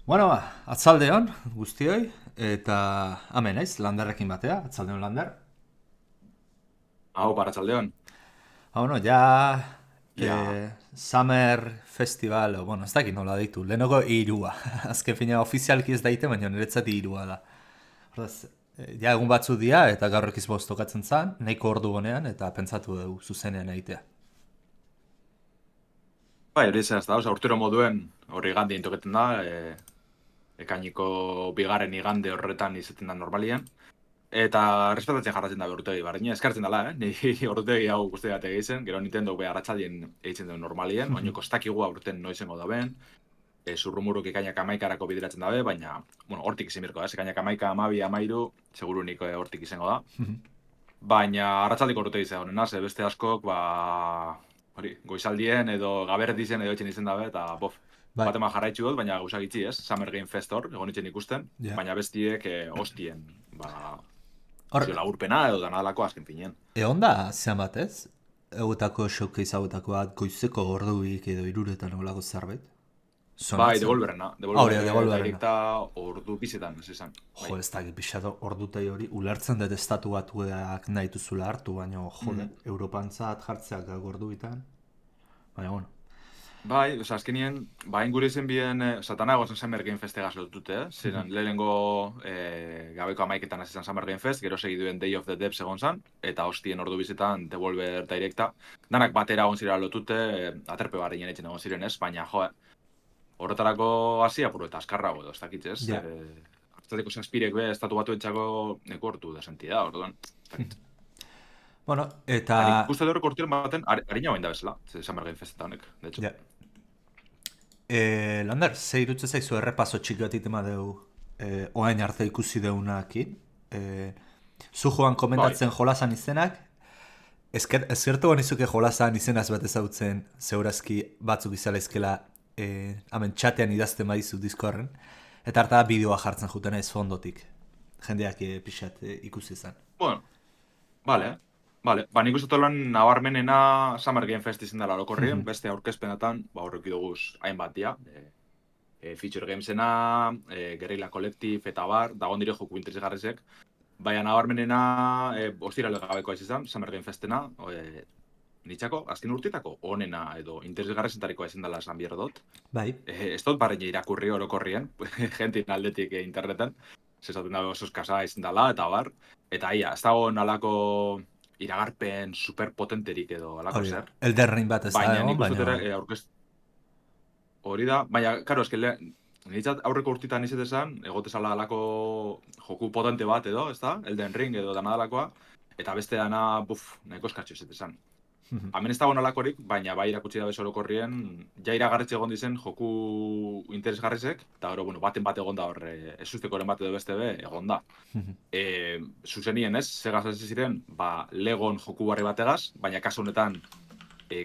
Bueno, atzaldeon guztioi, eta hemen naiz, Landerrekin batea, atzaldeon Lander. Hau, Paratxaldeon. Bueno, ja Ja, Summer Festival, bueno, ez dakit nola deitu, lehenoko irua. Azken fina ofizialki ez daite, baina niretzat irua da. Hortaz, ja egun batzu dira, eta gaur ekiz bost tokatzen zan, nahiko ordu honean, eta pentsatu dugu zuzenean egitea. bai, hori ez da, urtero moduen hori igande intoketen da, ekainiko bigarren igande horretan izaten da normalien. Eta respetatzen jarratzen da urtegi, barreina eskartzen dela, Ni urtegi hau guzti bat egiten, gero Nintendo be arratsaldien egiten duen normalien, oinoko ez dakigu aurten noizengo daben, zurrumuruk ekainak amaikarako bideratzen dabe, baina, bueno, hortik izin birko da, ekainak amaika, amabi, amairu, segurunik hortik izango da. Baina arratsaldiko urtegi zegoen, honena, ze beste askok, hori, goizaldien edo gaberdien edo etxen izen dabe, eta bof, Bai, bat eman jarraitzu dut, baina gauzak itxi ez, Summer Game Fest hor, egon itxen ikusten, ja. baina bestiek hostien, Hor, zio laburpena edo danadalako azken finean. egon da zean batez? Egutako showcase hauetako bat goizeko orduik edo iruretan olako zerbait? Bai, Sonatzen? Devolverena, Hauria, Devolver devolverena. Directa ordu bizetan, ez esan, bai. Jo, ez dakit pixatu ordutei hori, ulertzen dut estatu batuak nahi duzula hartu, baina jode, Mhm. Europantzat jartzeak gordu bitan. Baina, bueno. Bai, oza, azkenien, ingure izen bien, satana gozen Summer Game Festegaz lotute, ziren lehenengo gabeko amaiketan hasi zen Summer Game Fest, gero segiduen Day of the Devs egon zan, eta hostien ordu bizetan Devolver Directa, danak batera egon zirela lotute, aterpe barrien etxen egon ziren ez, baina jo, horretarako hasi apuro eta askarrago edo, ez dakit ez, Ja. hartzateko zazpirek be, estatu batu etxako neko hortu desentida, orduan, ez dakit. Bueno, Eta nik eta... uste dut urtean baten, harina bain da bezala, Summer Game Fest eta honek, de hecho. Ja. Lander, ze irutze zaizu errepaso txiki bat itema dugu oain arte ikusi deunakin. Zu joan Bai. komentatzen jolasan izenak, ezkertu banizuke jolasan izenaz bat ezautzen zeurazki batzuk izala izkela hemen txatean idazten badizu Discorden, eta harta bideoa jartzen juten ez fondotik. Jendeak pixat ikusi izan. Bueno, vale. Vale, nik uste lan nabarmenena Summer Game Fest izen dela orokorrien, beste aurkezpenetan, horreki duguz hainbat dia. Feature Gamesena, Guerrilla Collective eta bar, dagoen dire joku interesgarrizek. Baina nabarmenena, ostirale gabekoa izan, Summer Game Festena, nitzako, azken urtetako onena edo interesgarrizetarikoa izan dela esan behar dut. Bai. Ez dut barrein irakurri orokorrien, jentin aldetik interneten, zezaten dago oso eskasa izan dela, eta bar. Eta ia, ez dago nalako iragarpen superpotenterik edo alako Hori da. zer. Elden Ring bat ez da Baina egon, nik uste baina... dut ere hori da, baina, karo, eske niretzat aurreko urtitan izetezan, egotezala alako joku potente bat edo, ez da? Elden Ring edo danadalakoa, eta beste dana, nahiko eskatxo izetezan. Hemen ez dago nalakorik, baina bai irakutsi da bezorokorrien, ja iragarretxe egon dizen joku interesgarrizek, eta gero, bueno, baten bat egon da hor, ezustekoren bat edo beste be, egon da. Zuzenien ez, segaz ez ziren, Legon joku barri bategaz, baina kasu honetan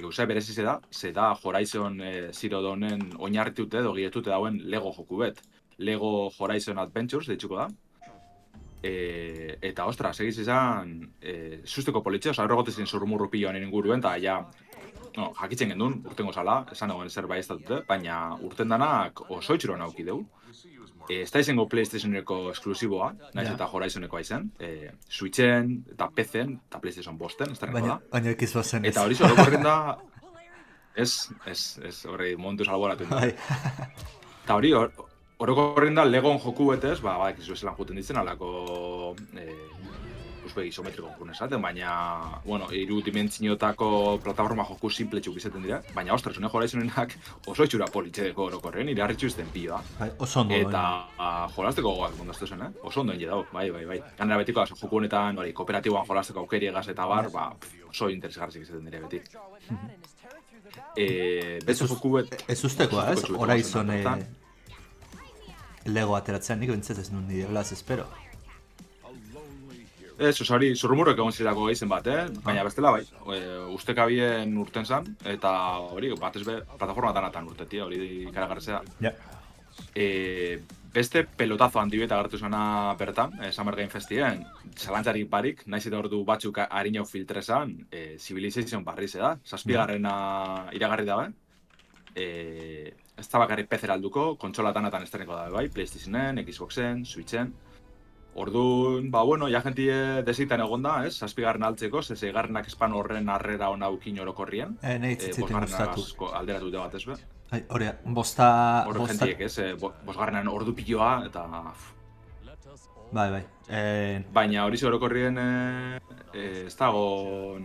gauza berezize da, ze da Horizon Zero Dawnen oinarritute edo giretute dauen Lego joku bet. Lego Horizon Adventures, deitzuko da. Eta, ostra, segiz izan, susteko politxe, oza, horregote ziren zurrumurru pilloan inguruen, eta ja, no, jakitzen gendun, urtengo zala, esan egon zer bai ez datute, baina urten danak oso itxuron auki dugu. Ez da izango PlayStationeko esklusiboa, naiz Ja. eta Horizoneko aizen, Switchen eta PCen eta PlayStation bosten, ez da da. Baina Xbox zen ez. Eta hori orokorren da, horri momentuz alboratu da. Bai. Eta hori, orokorren da Legon joku betez, ekizu eselan juten ditzen, alako uspegi isometriko jokun esaten, baina, bueno, dimentsiotako plataforma joku simple txuk izaten dira, baina, ostras, une Horizonenak oso itxura politxedeko orokorren, ire harritxu izten pila. Bai, oso ondo Eta doin. jolasteko gogoak mundaztu zen, Oso ondo enge dago, bai. Ganera betiko, joku honetan, kooperatiboan jolasteko aukeri egaz eta bar, oso interesgarzik izaten dira beti. Beste joku bet... Ez ustekoa, ez? Horizon bertan. Lego ateratzean nik bentzat ez nun nire blaz espero. Ez, hori, zurrumurrek egon zirako gaizen bat, Baina bestela bai, ustekabien urten zan, eta hori, batez be, plataforma danatan urtetia, hori ikaragartzea. Ja. Beste pelotazo handi beta agertu zena bertan, Summer Game Festien, zalantzarik barik, naiz eta ordu batzuk harinau filtrezan, Civilization barrize da, zazpigarrena iragarri dabe. ez da bakarrik PC-era alduko, kontsolatan estreneko da bai, PlayStationen, Xboxen, Switchen. Orduan, bueno, ja jentie desitan egon da, ez? 7. altzeko, 6. espan horren harrera ona ukin orokorrien. Nahi zitziten gustatu. Alderatu dute bat, ez be? Hori, bosta... Hor jentiek, ez? 5. ordu piloa, eta... Bai. Baina hori orokorrien ez dago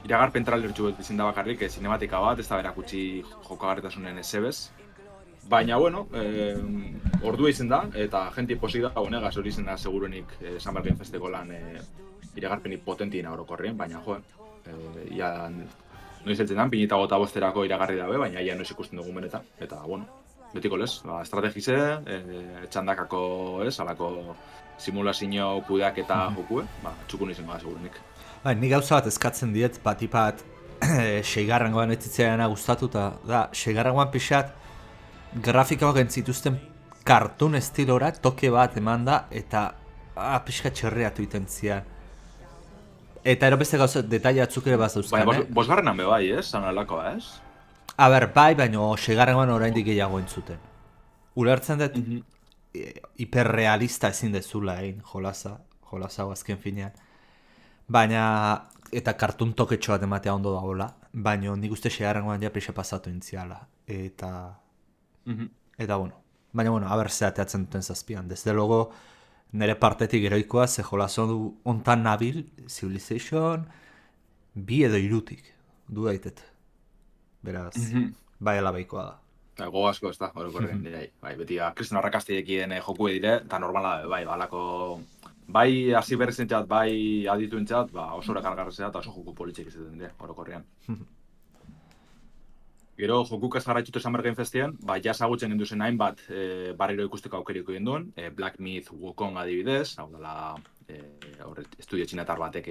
iragarpen trailer txubet izin da bakarrik, sinematika bat, ez da berakutsi jokagarritasunen ezebez. Baina, bueno, ordua izan da, eta jenti posik da, honegaz hori izan da seguruenik San Bergen Festeko lan iragarpenik potentiena orokorrien, baina, ia noiz heltzen dan, 2025 iragarri dabe, baina ia noiz ikusten dugun benetan, eta, bueno, betiko lez, estrategize, txandakako, alako simulazio kudeak eta jokue, txukun izango da seguruenik. Bai, ni gauza bat eskatzen diet, batipat 6. ez zitzaiana gustatuta, da, 6. pixat, grafikoak entzituzten kartun estilora toke bat eman da, eta pixka txerreatu iten zian. Eta ero beste gauza, detaile atzuk ere bat dauzkan, Baina, 5. be bai, ez? Zanalakoa, ez? A ber, bai, baina 6. oraindik gehiago entzuten. Ulertzen dut, hiperrealista ezin dezula egin jolasa azken finean. Baina, eta kartun toketxo bat ematea ondo dagoela, baina nik uste 6. ja prixe pasatu intziala. Eta bueno, baina bueno, aber zeateatzen duten zazpian. Desde logo, nire partetik eroikoa, ze jolaso du ontan nabil, Civilization, 2 edo 3 du daitet. Beraz, bai alabeikoa da. Go asko ez da, orokorren, bai, beti kriston arrakasteekien joku dire, eta normala, bai, balako, bai hasi berrizentzat, bai adituentzat, oso erakargarrezea eta oso joku politxek izaten dire, orokorrean. Gero, jokuk ez jarraitute San Bergen Festian, ja zagutzen genduzen hainbat barriro ikusteko aukeriko genduen, Black Myth Wukong adibidez, hau dela estudio txinatar batek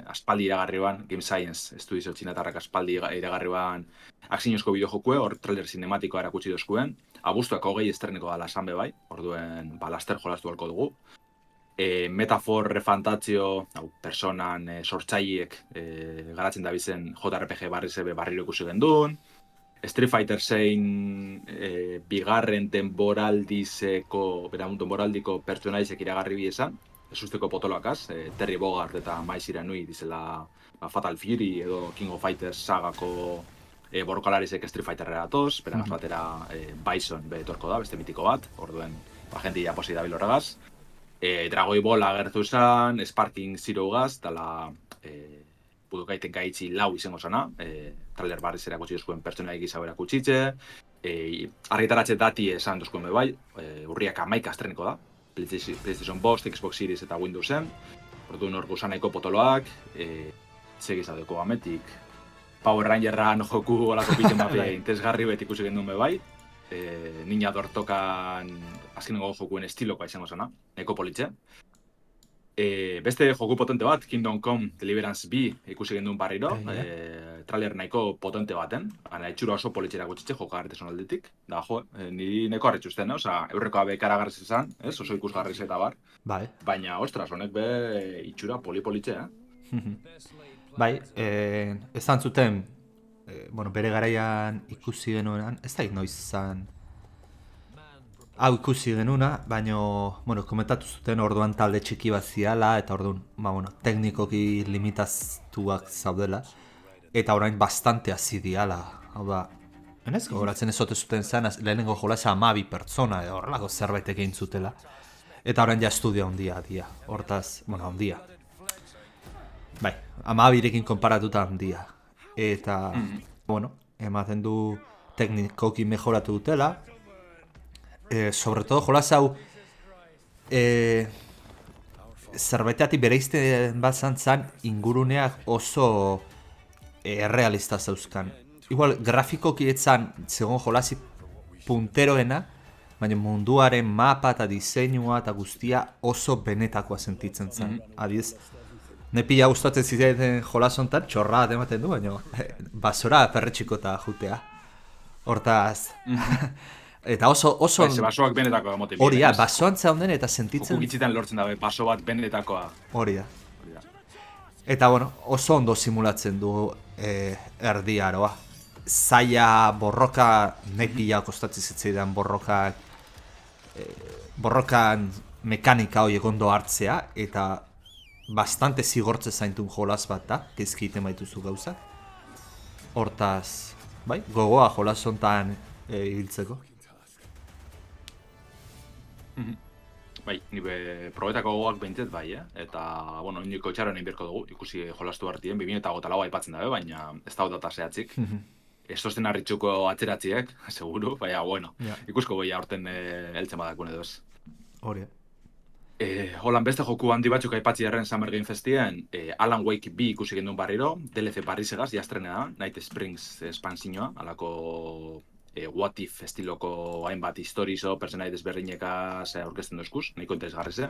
aspaldi iragarriban, Game Science estudio txinatarrak aspaldi iragarriban akzinozko bideojokue, hor trailer sinematikoa erakutsi dozkuen, abuztuak 20 estreneko dala esan be bai, orduen laster jolastu halko dugu. Metafor refantazio, personan sortzaileek garatzen dabizen JRPG barriro ikusi genduen, Street Fighter 6 bigarren denboraldiko pertsonaizek iragarri biesan, esusteko potoloakaz, Terry Bogard eta Mai Shiranui dizela Fatal Fury edo King of Fighters sagako borrokalarizek Street Fighterrera atoz, beranaz batera Bison betorko da, beste mitiko bat, orduen jenti japosi dabil horregaz. Dragoi Ball agertu esan, Sparking Zero gaz, dala Budokaiten gaitzi 4 izango zana, trailer barriz erakutsi duzkuen pertsonaik izau erakutsitze, argitaratxe dati esan duzkuen bebai, urriak 11 astreneko da, PlayStation 5, Xbox Series eta Windowsen, orduan hor guzanaiko potoloak, segizadeko ametik, Power Rangerran joku olako piten mapia intesgarri beti ikusi genduen bebai, Ninja Dortokan azkenengo jokuen estilokoa izango zana, eko politxe. Beste joku potente bat, Kingdom Come Deliverance 2 ikusi genduen barriro, trailer nahiko potente baten, itxura oso politxera gutxitxe jokagarritasun aldetik, da niri neko harritxuzten, eurrekoa be karagarriz izan, oso ikusgarriz eta bar, baina, ostras, honek be itxura politxe, Bai, ez zantzuten, bere garaian ikusi genuenan, ez da noiz izan, hau ikusi genuna, baina, komentatu zuten orduan talde txiki bat ziala, eta orduan, teknikoki limitaztuak zaudela, eta orain bastante hazi diala, hau da, enez gogoratzen ezote zuten zen, lehenengo jolasa 12 pertsona, horrelako zerbait egin zutela, eta orain ja estudio handia dia, hortaz, handia. Bai, 12rekin konparatuta handia, eta, ematen du teknikoki mejoratu dutela, sobre todo jolas hau zerbaiteati bereizten bat zantzan inguruneak oso realista zauzkan. Igual, grafikoki etzan segon jolasi punteroena, baina munduaren mapa eta diseinua eta guztia oso benetakoa sentitzen zen. Adiz, ne pila gustatzen ziren jolasontan, txorra bat ematen du, baina basora perretxiko eta jutea. Hortaz... Eta oso... basoak benetakoa moten. Hori da, basoan zaunden eta sentitzen... Joku gitzitan lortzen dabe, baso bat benetakoa. Hori da. Eta oso ondo simulatzen du erdi aroa. zaila borroka, nahi pila kostatzen zitzaidan borrokan mekanika horiek ondo hartzea, eta bastante zigortze zaintun jolas bat da, kezki iten baituzu gauzak. Hortaz, bai, gogoa jolas hontan hiltzeko. Bai, nire probetako gogoak behintzet bai, eta, bueno, niko itxaron egin berko dugu, ikusi jolastu hartien, 2008 aipatzen dabe, baina ez da data zehatzik. Ez tozten harritxuko atzeratziek, seguru, baina, bueno, ikusko goia horten heltzen badakun edo ez. Hori. Holan beste joku handi batzuk aipatzi erren Summer Game Festien, Alan Wake 2 ikusi gendun barriro, DLC Parisegaz, jastrenea da, Night Springs espansioa, alako What If estiloko hainbat historizo, personai desberdinekaz aurkezten dozkuz, nahiko interesgarri ze.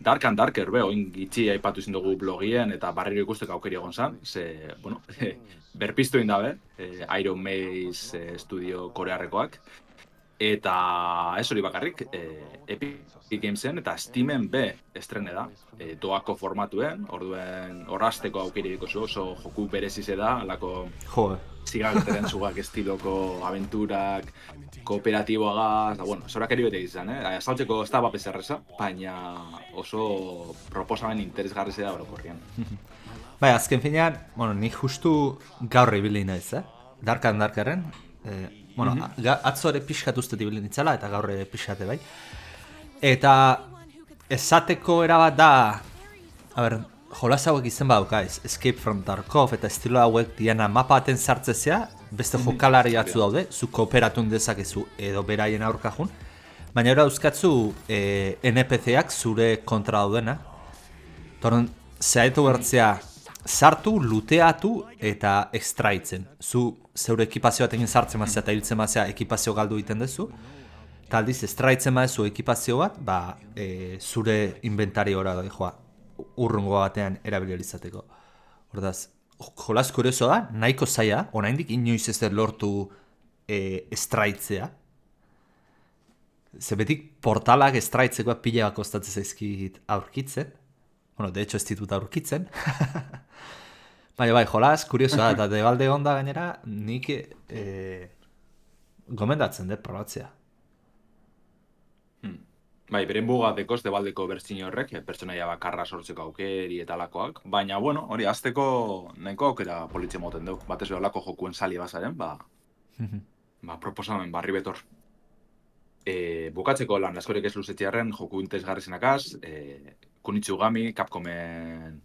Dark and Darker, oin gitxi aipatu izin dugu blogien eta barriro ikusteko aukeri egon zan, ze, bueno, berpiztu indabe, Iron Maze studio korearrekoak. Eta ez hori bakarrik, Epic Gamesen eta Steamen be estrene da. Doako formatuen, orduen horrazteko aukeri dikozu, oso joku berezize da, alako zigagteren zugak estiloko aventurak, kooperatiboagaz, da, bueno, zorak eri bete izan, azaltzeko ez da bapes erreza, baina oso proposamen interesgarri da orokorrian. Bai, azken finean, bueno, nik justu gaur ibili naiz, Dark and Darkeren, bueno, atzo ere pixkat uste ibili nitzala, eta gaur ere pixkate bai. Eta esateko erabat da, a ber, jolas hauek izen badauka, Escape from Tarkov eta estilo hauek diana mapa baten sartzezea, beste jokalari atzu daude, zu kooperatun dezakezu edo beraien aurkajun, baina ora euskatzu NPC-ak zure kontra daudena. Torren, zehaitu bertzea, sartu, luteatu eta extraitzen. Zu zeure ekipazio batekin sartzen mazea eta hiltzen mazea ekipazio galdu egiten duzu. Eta aldiz, extraitzen mazu ekipazio bat, zure inventariora joa, urrungo batean erabilizateko. Hordaz, jolas kurioso da, nahiko zaila, oraindik inoiz ez lortu extraitzea. Zebetik portalak extraitzekoa pila bat kostatzen zaizkit aurkitzen. Bueno, de hecho ez ditut aurkitzen. Baina bai, jolas kurioso da, eta debalde onda gainera, nik gomendatzen dut probatzea. Bai, beren buga dekoz debaldeko bertzin horrek, pertsonaia bakarra sortzeko aukeri eta alakoak, baina, bueno, hori, azteko nahiko aukera politzen moten dugu. Batez alako jokuen sali bazaren, proposamen barri betor. Bukatzeko lan askorik ez luzetxearen joku interesgarri zenakaz, Kunitsugami, Capcomen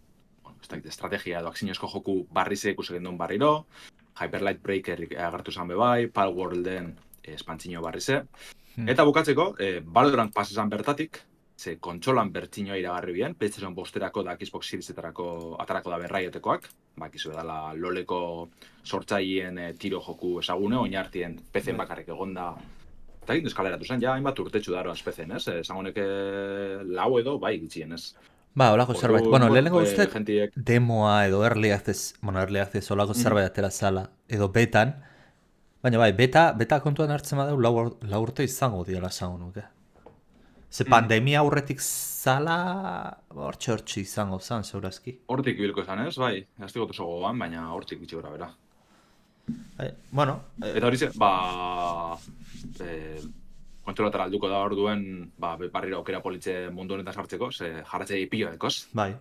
estrategia edo aksinozko joku barrize ikusen duen barriro, Hyper Light Breaker agertu zan bebai, Palworlden espantzino barrize. Eta bukatzeko, Valorant pasesan bertatik, ze kontsolan bertxinoa iragarri bien, PlayStation 5-erako da Xbox Seriesetarako atarako da berraiotekoak, bakizu edala LoLeko sortzaien tiro joku esagune, oinartien PC-en bakarrik egonda, eta egin eskaleratu zen, ja hainbat urtetxu daro azpezen, ez? Esangoneke lau edo, bai gitxien, ez? Ba, holako zerbait. Bueno, lehenengo uste demoa edo early access holako zerbait atera zala, edo betan, baina bai, beta kontuan hartzen badau lau urte izango diala esango nuke. Ze pandemia aurretik zala, hortxe izango zan, zeurazki. Hortik ibilko zan ez, bai, aztigot oso gogoan, baina hortik itxi gora bera. Bueno. Eta hori ze, kontrolatara alduko da hor duen, barriro aukera politxe mundu honetan sartzeko, ze jarratzei pilo dekoz. Bai.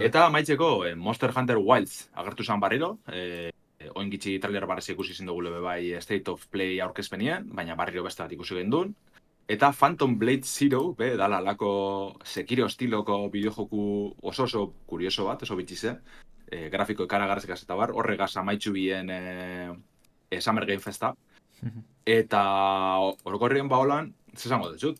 Eta maitzeko, Monster Hunter Wilds agertu zan barriro, oin gitxi trailer barrezi ikusi izin dugu lebe bai State of Play aurkezpenien, baina barriro beste bat ikusi gendun. Eta Phantom Blade Zero, dala lako Sekiro estiloko bideojoku oso kurioso bat, oso bitxize, grafiko ikaragarrizekaz eta bar, horregaz amaitxu bien Summer Game Festa. Eta orokorrien baolan, zesango dut,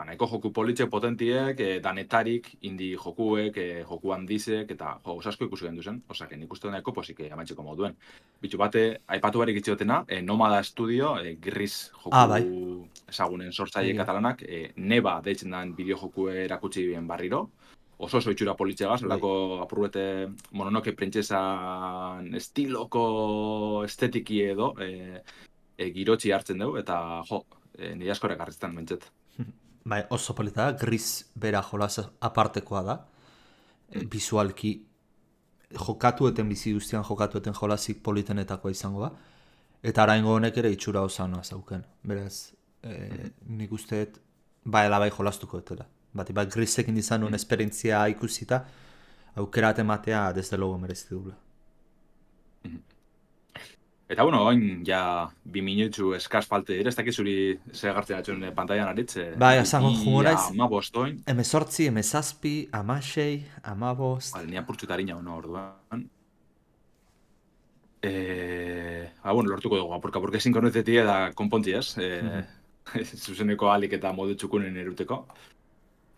nahiko joku politxek potentiek, danetarik, indie jokuek, joku handizek, eta jogos asko ikusi gendu zen, nik uste nahiko posik amaitxeko moduen. Bitxu bate, aipatu barik itxiotena, Nomada Studio, Gris joku esagunen sortzaile katalanak, Neba deitzen den bideojoku erakutsi bien barriro, oso itxura politxegaz, lako apurrete Mononoke Printzesan estiloko estetiki edo, girotxi hartzen dugu, eta nire askorek harrizten mentxet. Bai, oso polita da, Gris bera jolas apartekoa da, bizualki jokatueten bizi guztian jokatueten jolasik politenetakoa izango da, Eta oraingo honek ere itxura osana zauken. Beraz, nik usteet bai ala bai jolastuko dutela. Bat grisekin izan nuen esperientzia ikusita, aukera ematea desde logo merezi dugula. Eta bueno, oin ja 2 minutu eskaz falte dire, ez dakit zuri segartzen atxun pantailan aritze. Bai, esango jugoraiz, 15 oin. 18, 17, 16, 15... Ni apurtxutarina hona orduan. Bueno, lortuko dugu, porque sinkronizeti da konpontzi ez. Zuzeneko alik eta modu txukunen eruteko.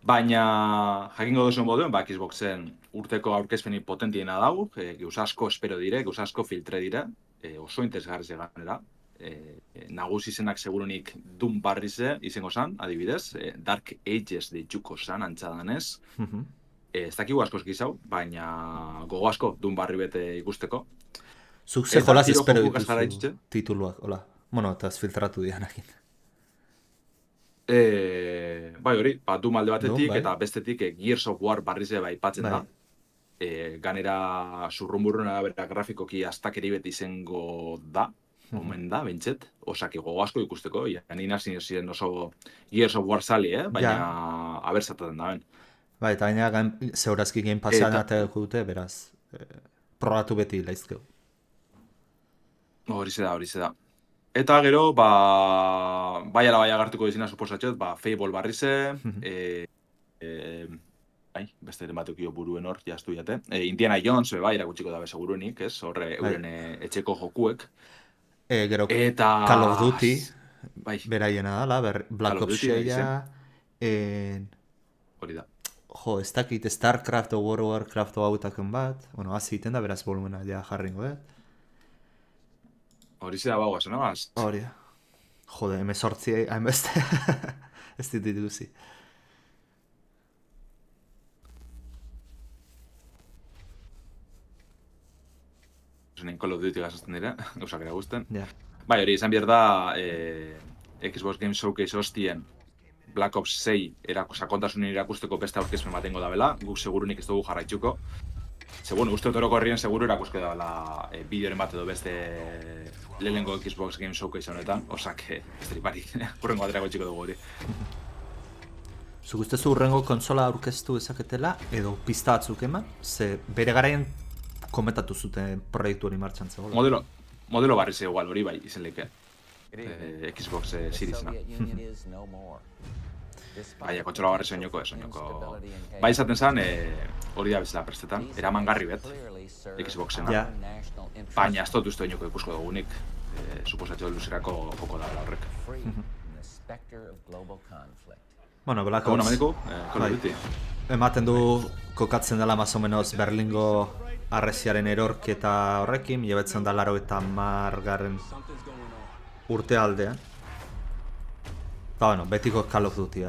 Baina, jakingo duzuen moduen, Xboxen urteko aurkezpeni potentiena dago, geuz asko espero dire, geuz asko filtre dire, oso interesgarri ganera. Nagusi izenak segurunik Doom barrize izango zan, adibidez, Dark Ages deitzuko zan antxadanez. Ez dakigu asko eskizau, baina gogo asko Doom barri bete ikusteko. Zuk ze jolaz espero dituzu tituluak, hola. Bueno, eta ez filtratu dianakin. Bai hori, Doom alde batetik eta bestetik Gears of War barrize bai patzen da. Ganera zurrumburruna bera grafikoki astakeri beti izango da, omen da, bentset, osaki gogo asko ikusteko, ni nazi ziren oso Gears of War sali, baina abertzaten da ben. Bai, eta baina zeurazki Game Passan ateko dute, beraz, probatu beti laizkeu. Hori da. Eta gero, bai ala bai agartuko dizina suposatxot, Fable barrize, beste ere batukio buruen hor, jaztu jate. Indiana Jones, bai, irakutsiko dabe seguruenik, ez? Horre, euren etxeko jokuek. Gero, Call of Duty, beraiena dala, Black Ops 6, hori da. Jo, ez dakit Starcraft o World of Warcraft o hautaken bat, bueno, hazi iten da, beraz volumena ja jarringo, Hori zera bagoaz, no? Hori da. Jode, M8 hainbeste, ez ditit guzi. Zenein Call of Duty gazatzen dira, gauzak ere guzten. Yeah. Bai, hori, izan behar da Xbox Game Showcase hostien Black Ops 6 sakontasunen irakusteko beste aurkezpen batengo da bela, guk segurunik ez dugu jarraitzuko. Bueno, uste otoroko herrien seguru erakuske da bela bideoren bat edo beste lehenengo Xbox Game Showcase honetan, osak estriparik, hurrengo aterako txiko dugu hori. Zuk ustezu hurrengo konsola aurkeztu ezaketela, edo pista batzuk eman, ze bere garaien komentatu zuten proiektu hori martxan zegoela. Modelo barri ze igual hori bai, izen leke. Xbox Seriesna. Baina, kontsola barri soinoko. Bai izaten zen, hori da bezala prestetan, eraman garri bet, Xboxena. Baina, ez dut uste oinoko ikusko dugunik, suposatxo luzerako joko da horrek. Bueno, Black Ops, ematen du kokatzen dela más o menos Berlingo arresiaren erorketa horrekin, jebetzen da 80garren urte aldean. Eta bueno, betiko Call of Duty,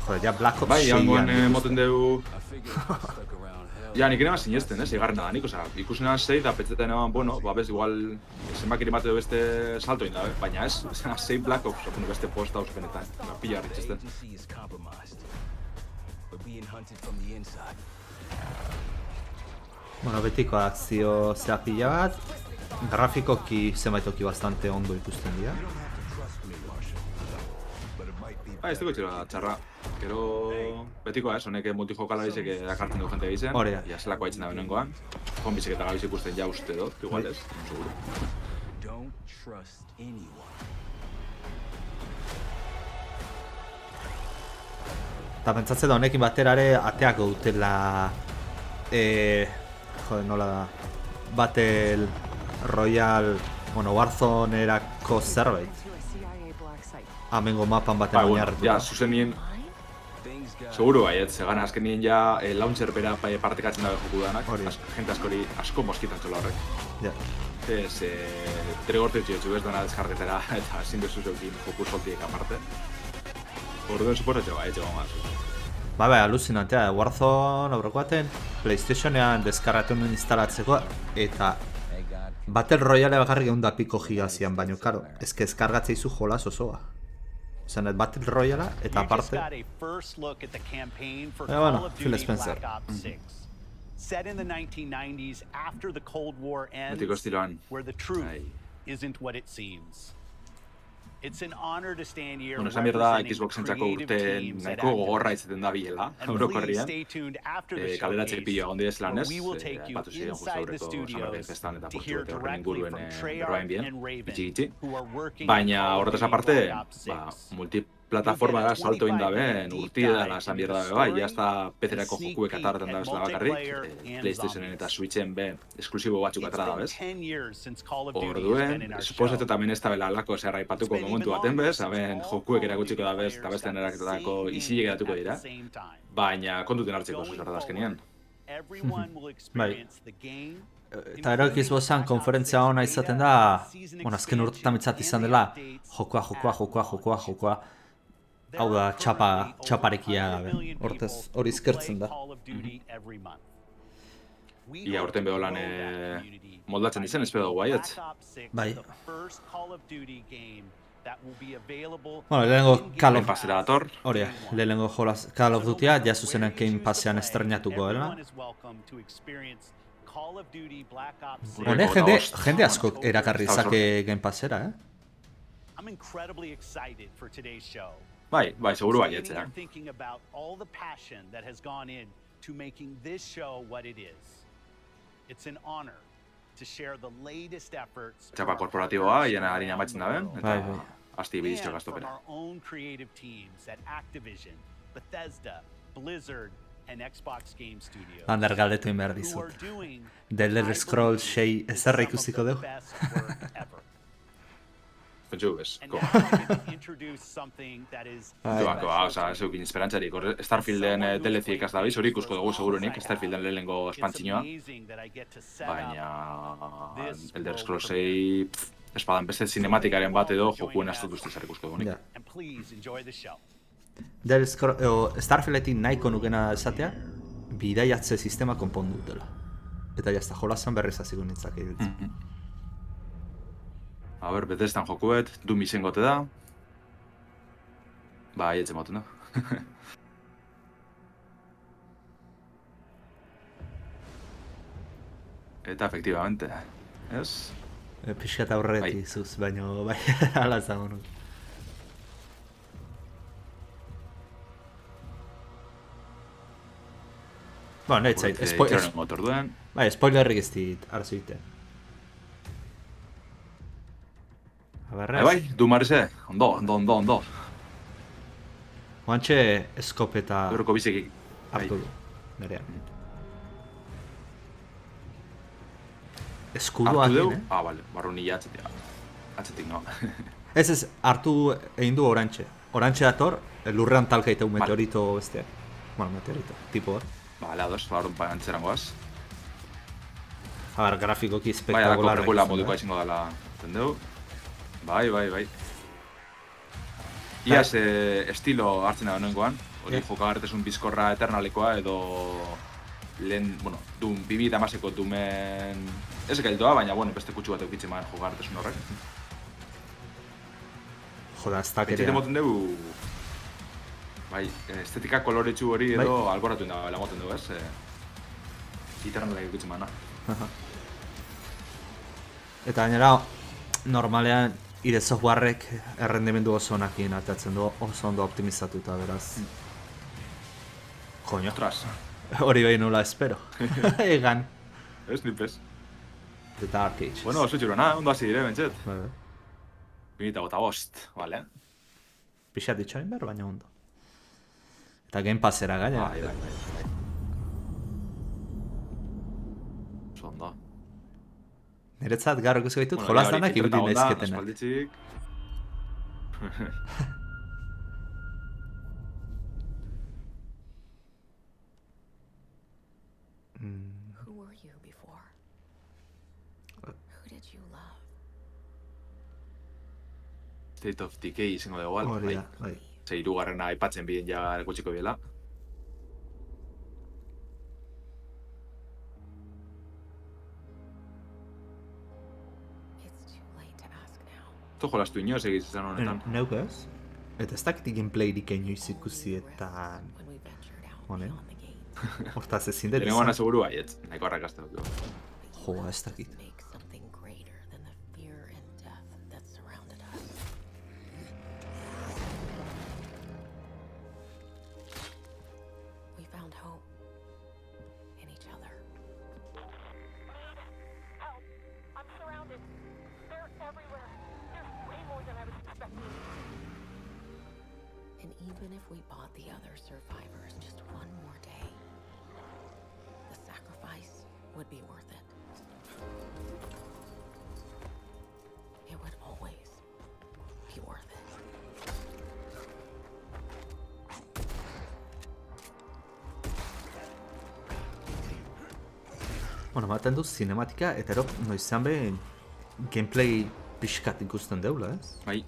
Joder, ja Black Ops 6. Bai, hangoen moten dugu... Ja, nik ere sinesten, igarren da nik, ikusen eban 6 da petzetan eban, bueno, bez, igual, zenbakiri mate du beste salto inda, baina ez, 6 Black Ops, beste posta auspenetan, pila harritxesten. Bueno, betiko akzio zea pila bat, grafikoki zenbaitoki bastante ondo ikusten dira. Ez dugu txarra. Gero betikoa honek multijokalaritzek dakartzen du jente egiten. Hori da. Ja, zelako haitzen da benengoan. Konbizek eta gabiz ikusten ja uste dut, igual ez, seguro. Eta pentsatzen da honekin baterare ateako dutela... Jode, nola da... Battle Royale... Bueno, Warzone-erako zerbait. Amengo mapan baten oinarretu. Ja, zuzen nien... Seguro baiet, zegan azken nien ja launcher bera partekatzen dabe joku danak. Gente askori asko moskitan txola horrek. Ja. Ez, tregorte utxio ez dana deskargetera eta ezin dezuzeukin joku soltiek aparte. Orduen suposatxo bai, etxego maz. Bai, alucinantea, Warzone aurreko baten PlayStationean deskarratu nuen instalatzeko eta Battle Royale bakarrik egun da piko gigazian, baina, karo, ezke ezkargatzea izu jolaz osoa. Zan, Battle Royale eta aparte... bueno, Phil Spencer. Set in the 1990s after the Cold War ends, Betiko estiloan. where the truth Bai. isn't what it seems. It's an honor to stand here Bueno, esan berda representing the Xboxentzako creative urte teams at nahiko gogorra Activision. izaten da biela, And please orokorrian. stay tuned after the Kaleratze showcase, pilo egon direz where lanez, we will take you batu ziren justu inside the aurreko studios Summer Festan eta to portu hear bete horren directly inguruen from berbain Treyarch bien, and Raven, bitxi. who are working on Baina Call of horretaz Duty aparte, Black Ops ba, 6. multiplataformara salto egin dabe, 25-minute deep urti dela dive esan into bierda the be bai, story jazta PC-erako and sneak jokuek peek atarretan at dabezela bakarrik, multiplayer and PlayStationen zombies. eta Switchen be, esklusibo batzuk It's atara been dabez. 10 years since Call of Duty has been Orduen, in our show. suposetu tamen ez dabela alako zer aipatuko It's been momentu even baten longer bez, since hemen all jokuek Call of erakutsiko Duty dabez, players eta beste got the erakutsiko same izi game geratuko at dira. the same time. Baina kontuten hartzeko Going zuzarra azkenean. forward, everyone will experience the game, Eta ero Xboxan konferentzia hona izaten da, bueno, azken urtetan mitzat izan dela, jokoa. Hau da, txaparekia gabe. Hortez, hori izkertzen da. Ia urten beholan moldatzen dizen, espero dugu baietz. Bai. Bueno, lehenengo Call of... Pasera dator. Hori, lehenengo Call of Dutya, ja zuzenen Game Passean estrenatuko dela. Hone jende asko erakarri zake Game Passera, I'm incredibly excited for today's show. Bai, seguru baietzeak. I'm thinking about all the passion that has gone in to making this show what it is. It's an honor to share the latest efforts Txapa korporatiboa, hiena harina amaitzen dabe, eta Bai. asti bizitxo and from gaztopera. our own creative teams at Activision, Bethesda, Blizzard, and Xbox Game Studios. Ander galdetu egin behar who are dizut. doing, The Elder I Scrolls believe, 6 ezerra some of ikusiko the dugu. best work ever. Pentsu bez, And ko. now I get to introduce something that is Joako, oza, ez eukin esperantzarik. Starfielden DLC ikaz dabiz, hori ikusko dugu segurunik, Starfielden lehenengo It's espantzinoa. amazing that I get to set Baina this Elder world Scrolls premiere. 6 espadan beste cinematikaren bat edo jokuen astut ustez ikusko dugunik. Ja. And please enjoy the show. Starfieldetik nahiko nukena esatea, bidaiatze sistema konpondu dutela. Eta jazta, jolasan berriz hasiko nintzak iruditzen. A ber, Bethesdan jokuet, Doom izangote da. Ba, aietzen moten da. Eta, efectivamente, ez? Pixkat aurretik Bai. zuz, baina bai, ala zango nuk. Bueno, nahi zait, Itxaronen motor duen. bai, spoilerrik ez dit arzu ite. Bai, Doom arze, ondo. Oantxe eskopeta Euroko bizekik. hartu du, nerean. Eskudoak Hartu deu? egin, Bale, barru nila atzetik, no. Ez, hartu egin du orantxe. Orantxe dator, lurrean talkaiteu meteorito besteak. Bueno, meteorito, tipo hor. Bale, ados, barun pagantzerangoaz. A ber, grafikoki Bai, alako espektakularra prekula izan da. moduko izango dela, entendeu? Bai. Iaz, estilo hartzen da honengoan, hori jokagarretasun bizkorra eternalekoa edo lehen, bueno, Doom, 2010ko Doomen ez gaildoa, baina, bueno, beste kutsu bat eukitzen man jokagarretasun horrek. Joda, ez Etxeite dakerea. moten dugu, bai, estetika koloretsu hori edo alboratu da moten dugu, ez? Eternalek eukitzen mana. Eta gainera, normalean, ire softwareek errendimendu oso onakin atatzen du, oso ondo optimizatuta, beraz. Coño, Ostras, hori behin nola espero. Egan. ez nipez. The Dark Ages. Bueno, oso txurona, ondo hasi dire, bentset. Bai. 2005, bale? Pixat ditxoin behar, baina ondo. Eta Game Passera gaina. Bai. Oso ondo. Niretzat gaur ikusi gaitut, jolaz danak irudi nezketenak. Aspalditzik. Who were you before? Who did you love? State of Decay izango dugu igual. Hori da, bai. Ze hirugarrena aipatzen biden ja erakutsiko biela. It's too late to ask now. Esto jolastu inoz egiz izan honetan. Neuk ez? Eta ez dakit gameplayrik inoiz ikusi eta... When we ventured out Honen. beyond the gate. Hortaz ezin dut Lehenengoan izan. aseguru baietz, nahiko arrakazte dut. Jo, ez dakit. Make something greater than the fear and death that surrounded us. We found hope in each other. Help! I'm surrounded. They're everywhere. There's way more than I was expecting. And even if we bought the other survivors just one more day, the sacrifice would be worth it. It would always be worth it. Bueno, ematen du cinematika, eta ero noizan be gameplay pixkat ikusten deula, ez? Bai,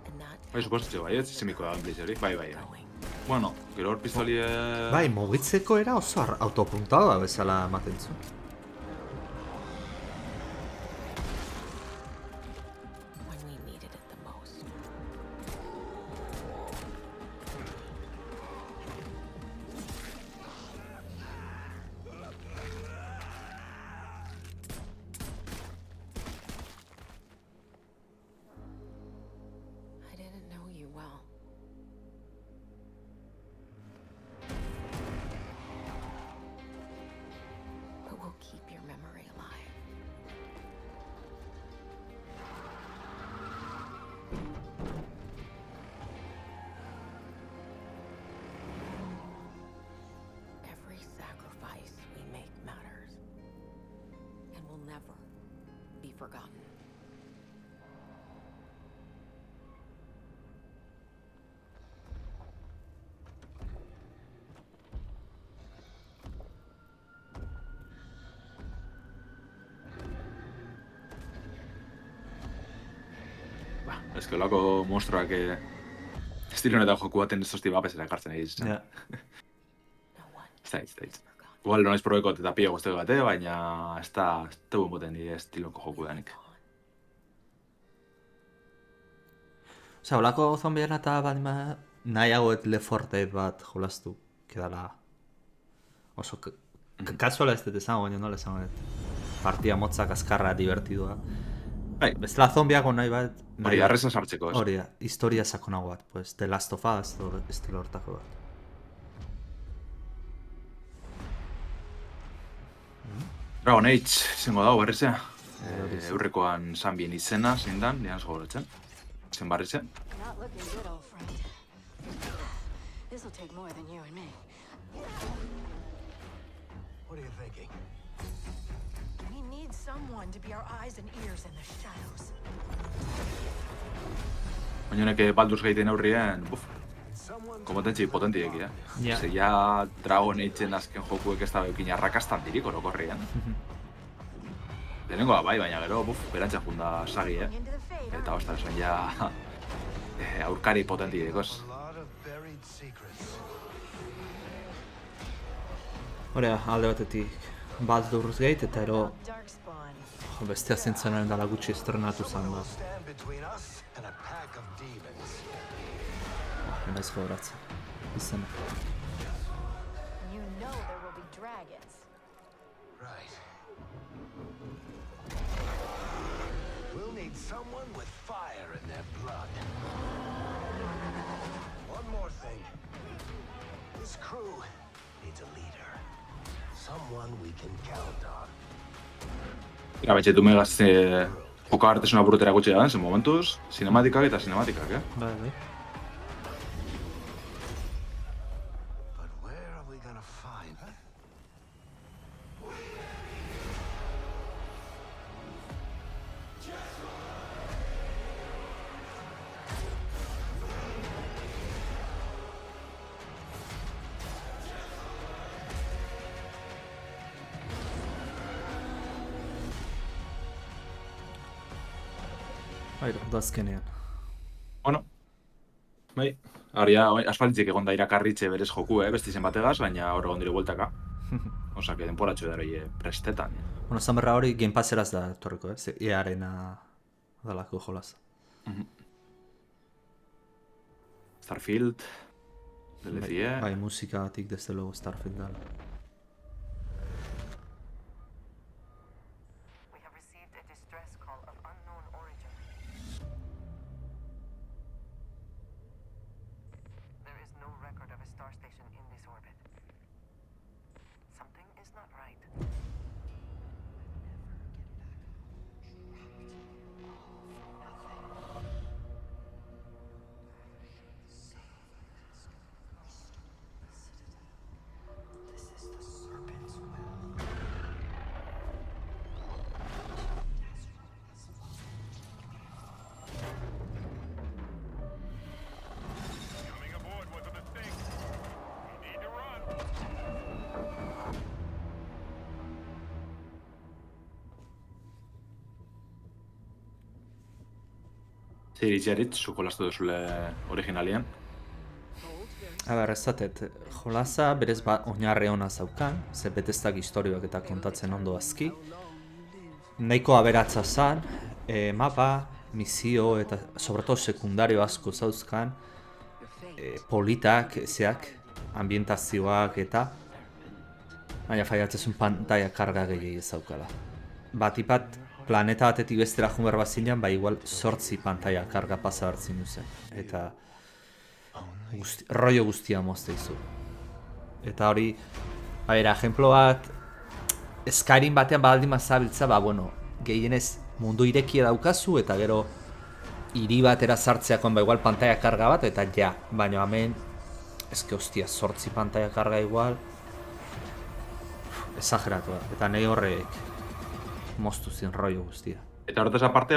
And that bai, suposatze baietz, izemiko da gameplay hori, bai. going. Bueno, gero hor pistolie... Bai, mugitzeko era oso autopuntada bezala ematen zu. When we needed it the most. I didn't know you well. But we'll keep your memory alive. Every sacrifice we make matters and will never be forgotten. Ez que olako monstruak estilo honetan joku baten ez hosti bapesera ekartzen egiz. Ja. No one Ez da hitz. forgotten. Igual noiz probekot eta pila guzteko bate, baina ez da guen boten nire estiloko joku danik. Osea, olako zombiena eta badima nahiagoet Left 4 Dead bat jolastu, kedala oso kasuala ez dut esango, baina nola esango dut. Partia motzak, azkarra, divertidua. Bai, Bestela zombiako nahi bat... hori arreza sartzeko, ez? Hori da, historia sakonago bat, pues, The Last of Us, estilo hortako bat. Dragon Age izango dago berrizea. hori zen. Eurrekoan zanbien izena, zein dan, dian gogoratzen. Zen barritzen. Not looking good, old friend. This'll take more than you and me. What are you thinking? We need someone to be our eyes and ears in the shadows. Baina honek Baldur's Gateen aurrien, Someone kompetentzi potentiek, ja. Ja. Ze ja Dragon Ageen azken jokuek ez da eukin arrakastan dirik orokorrian. Lehenengoa bai, baina gero, berantzak junda sagi, Into the fade, Eta huh? ostra, esan ja aurkari potentiek, a lot of buried secrets. Hori da, alde batetik Baldur's Gate eta ero Darkspawn. bestea zentzenen dala gutxi estrenatu zen Will da. stand between us and a pack of demons. Naiz gogoratzen. Izena. You know there will be dragons. Right. We'll need someone with fire in their blood. One more thing. This crew needs a leader. Someone we can count on. Betxetu megaz joka artesuna burutera gutxi da, zen momentuz, sinematikak eta sinematikak, Bai, bai. But where are we gonna find her? Bai, da azkenean. Bueno, bai, aria, aspalditzik egon da irakarritze berez joku, beste izen bategaz, baina hor egon dire bueltaka. Osa, que denporatxo da hori prestetan. Bueno, zamerra hori Game Passeraz da etorriko, ez? EA-arena dalako jolaz. Starfield, DLC, Bai, musikatik desde luego Starfield dala. We have received a distress call of unknown origin. There is no record of a star station in this orbit. Something is not right. Coming aboard was a mistake. We need to run. zer itxerit, zuko lastu duzule originalian. Aber, ez zatet, jolaza berez oinarri ona zaukan, ze Bethesdak historioak eta kontatzen ondo azki. Nahiko aberatza zan, mapa, misio eta sobreto sekundario asko zauzkan, politak, zeak, ambientazioak eta baina faiatzezun pantalla karga gehiagi zaukala. Batipat planeta batetik bestera jun behar bazinean, igual 8 pantalla karga pasa hartzin duzen. Eta rollo guztia mozte izu. Eta hori, ejemplo bat, Skyrim batean baldin mazabiltza, bueno, gehienez mundu irekia daukazu, eta gero hiri batera sartzeakoan igual pantalla karga bat, eta ja, baina hemen, eske hostia, 8 pantalla karga igual, exageratua, eta nahi horrek moztu zin rollo guztia. Eta horretaz aparte,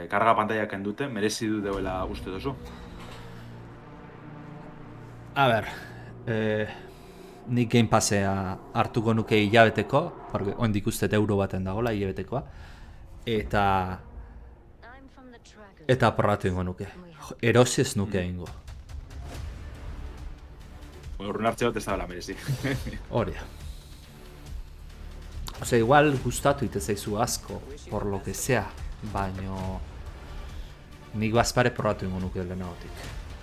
karga pantaiak endute, merezi du deuela uste duzu. A ber, nik Game Passea hartuko nuke hilabeteko, porque oindik uste euro baten dagoela hilabetekoa, eta probatu ingo nuke. Erosi ez nuke ingo. Urrun hartze bat ez da bela merezi. Hori da. Osea, igual gustatu ite zaizu asko, por lo que sea, baino nik bazpare probatu ingo nuke lehenagotik.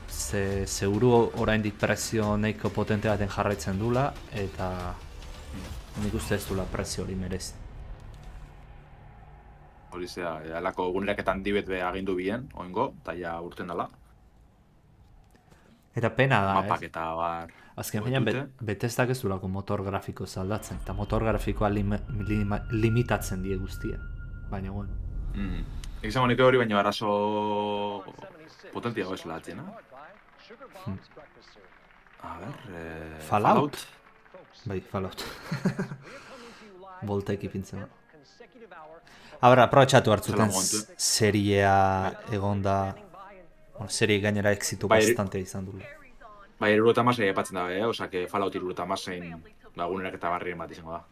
Ze seguru oraindik prezio nahiko potente baten jarraitzen dula, eta nik uste ez dula prezio hori merezi. Hori zea, alako eguneraketan dibet be agindu bien, oingo, eta ja urten dala. Eta pena da, Mapak eta bar... Azken baina Bethesdak ez durako motor grafiko zaldatzen, eta motor grafikoa limitatzen die guztia. Baina, bueno. Egizango nik hori baino arazo potentiago ez latzen, A ber... Fallout? Bai, Fallout. Voltek ipintzen. Abra, aprobetxatu hartzuten seriea egonda... Serie gainera exitu bastante izan dula. Bai, 76 epatzen da, osea, que Fallout 76 lagunerak eta barrien bat izango da.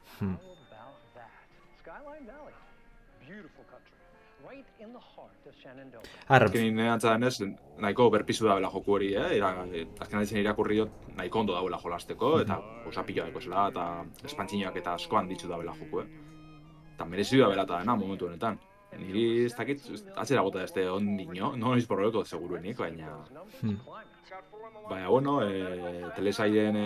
Azkenin antza denez, nahiko berpizu da bela joku hori, azken aditzen irakurri dut nahiko ondo dauela jolasteko, eta osapilloa dago zela, eta espantzinoak eta askoan ditzu da bela joku, Eta merezi da bela eta dena momentu honetan. Niri ez dakit, atzera gota este ondino, no noiz porroko seguruenik, baina... Baina, bueno, telesaiden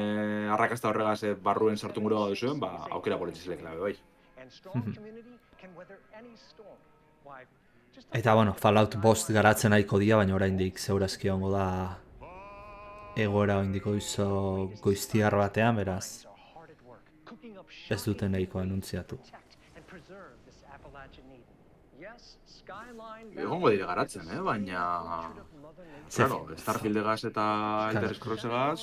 arrakasta horregaz barruen sartu gure bat duzuen, aukera politizilek labe bai. Eta, bueno, Fallout bost garatzen nahiko dia, baina oraindik zeurazki hongo da egoera oindiko izo goiztiar batean, beraz ez duten nahiko anuntziatu. Egongo dire garatzen, baina... Claro, Starfieldegaz eta Elder Scrollsegaz,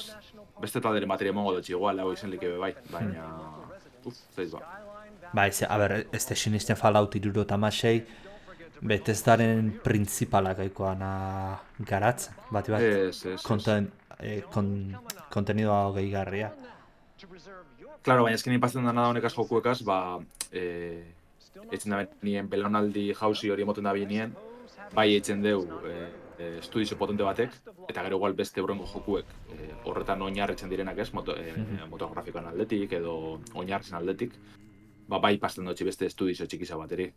beste talderen bateria emongo dutxi igual, hau izen likebe bai, baina... zaiz ba. Ba, a ber, ez da sinisten Fallout 76, Bethesdaren printzipalak aikoana garatzen, bati bat, kontenidoa gehigarria. Claro, baina eskenin pasten dena da honekaz jokuekaz, etzen da nien belaunaldi jauzi hori emoten da binien, bai etzen deu estudizo potente batek, eta gero igual beste hurrengo jokuek horretan oinarritzen direnak ez, motografikoan aldetik edo oinarritzen aldetik, bai pasten dutxi beste estudizo txikiza bateri.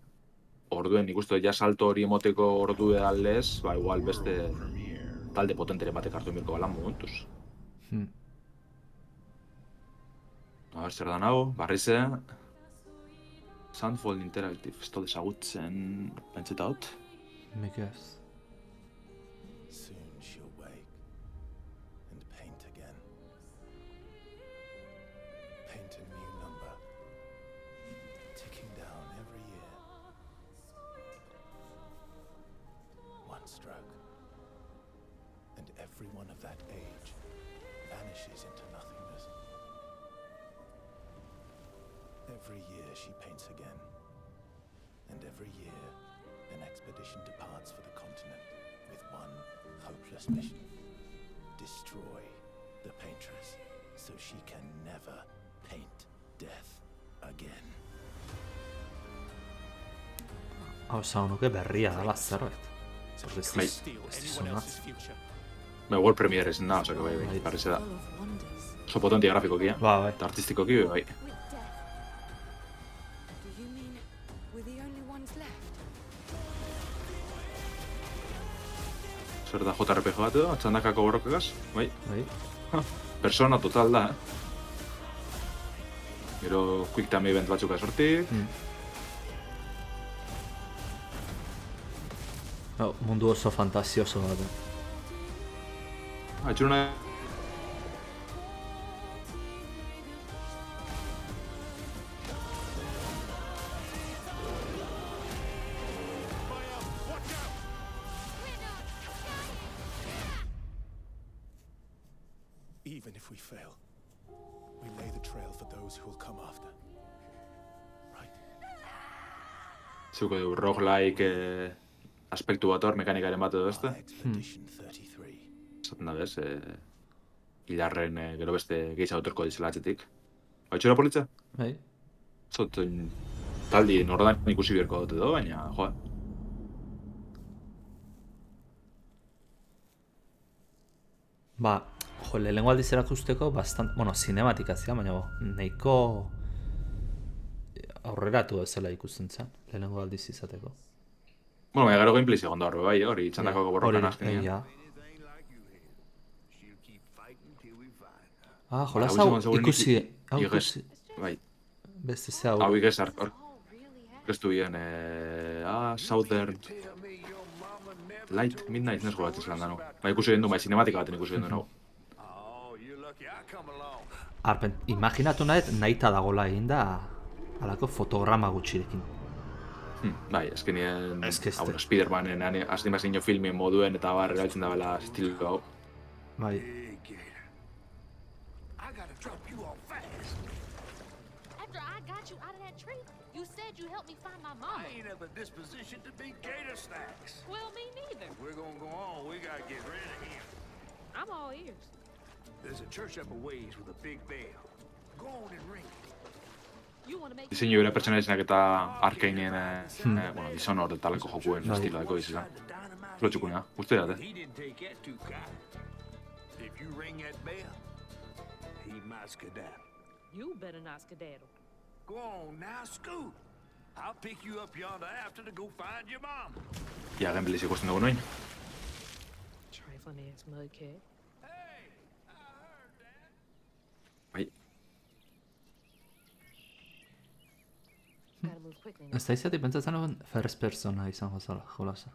Orduen ikustu ja salto hori emoteko ordu aldez, igual beste talde potenteren batek hartu mirko balan momentuz. ber, zer da hau, barrize. Sandfold Interactive, ez dut ezagutzen, pentseta hot. Mikez. Soon she'll wake and paint again. Paint a new number, ticking down every year. One stroke, and everyone of that age vanishes into nothingness. Every year she paints again, and every year an expedition departs for the continent with one hopeless mission. Destroy the paintress so she can never paint death again. Hau esan nuke berria dala zerbait. Ez Bai. dizuna. World Premiere ezen da, osako bai, barrize da. Oso potentia grafikoki, Bai. eta artistikoki, bai. Do you mean we're the only ones left? Zer da JRPG bat edo, txandakako borrokagaz, bai. Bai. Persona total da, Gero quick time event batzuk sortik. Mundu oso fantasioso bat. Itxuruna... Even if we fail, we lay the trail for those who will come after. Right? Zuko du roguelike aspektu bat hor, mekanikaren bat edo ezte. Expedition 33. Zaten da bez, hilarren gero beste gehiago autorko dizela atzetik. Baitxura politza? Bai. Zot, taldi nordan ikusi beharko dut edo, baina, joa. Ba, jo, lehenengo aldiz erakusteko bueno, cinematikazia, baina nahiko aurreratu ezela ikusten zen, lehenengo aldiz izateko. Bueno, baina gero gameplay segon da horre bai, hori txandako borrokan azkenean. Ja. Ba, Jolas hau hau izan ikusi, igez, bai, beste ze hau. hau igez gestu bien, Southern Light Midnight nesko bat izan da, no? Ba, ikusi gendu, bai, cinematika baten ikusi gendu, no? Arpen, imaginatu nahita dagola eginda halako fotograma gutxirekin. Bai, azkenien, Eske este. Spider-Manen animazio filmien moduen eta bar erabiltzen da bela estilo hau. Bai. After I got you out of that tree, you said you helped me find my mama. I ain't have a disposition to be gator snacks. Well, me neither. We're gonna go on. We gotta get rid of him. I'm all ears. There's a church up a ways with a big bell. Go on and ring it. You want to make Diseinu bere pertsonaizenak eta Arkaneen, bueno, Dishonored taleko jokuen estilo dago izan. Lotxukuna, uste dut, He didn't take that too kind. If you ring that bell, he might skedaddle. You better not skedaddle. Go on now, scoot. I'll pick you up yonder after to go find your mom. Ja, gameplays ikusten dugu noin. Trifling ass mudcat. Bai, Gotta move quickly now. Ez da izatik pentsatzen nuen first persona izango zala, jolasa.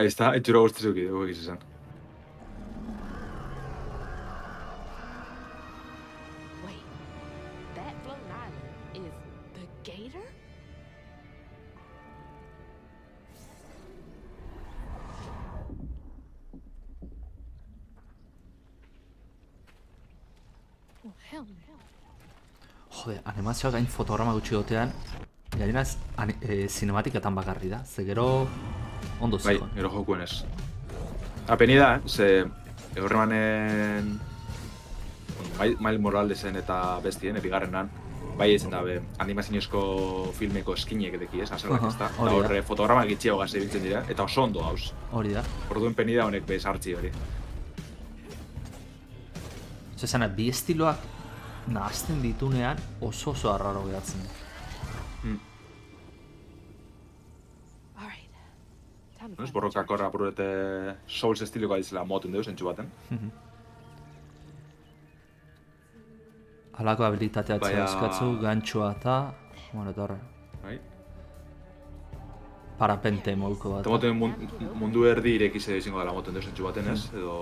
ez da, etxura guztizuki dugu egiz izan. Wait, that floating island is the gator? Oh, hell no. Jode, animazioa gain fotograma gutxi gotean, gainaz cinematiketan bakarri da, ze gero ondo Bai, zikon. gero jokuen ez. Apeni da, ze Horremanen Miles Moralesen eta bestien, bigarrenan, bai ezen da, animaziozko filmeko eskinek edeki ez, azalak ez da. hori da. Horre fotograma gitxiago gaz ebiltzen dira, eta oso ondo hauz. Hori da. Orduen peni da honek bez hartzi hori. Zezana, bi estiloak nahazten ditunean oso arraro geratzen. All right. Time to Ez find borrokak horra apurete Souls estilokoa dizela moten deuz entxu baten. Halako habilitatea euskatzu, gantxoa eta... Bueno, eta horre. Bai. Parapente moduko bat. Eta moten mundu erdi irekize izango dela moten dezentxu baten ez, edo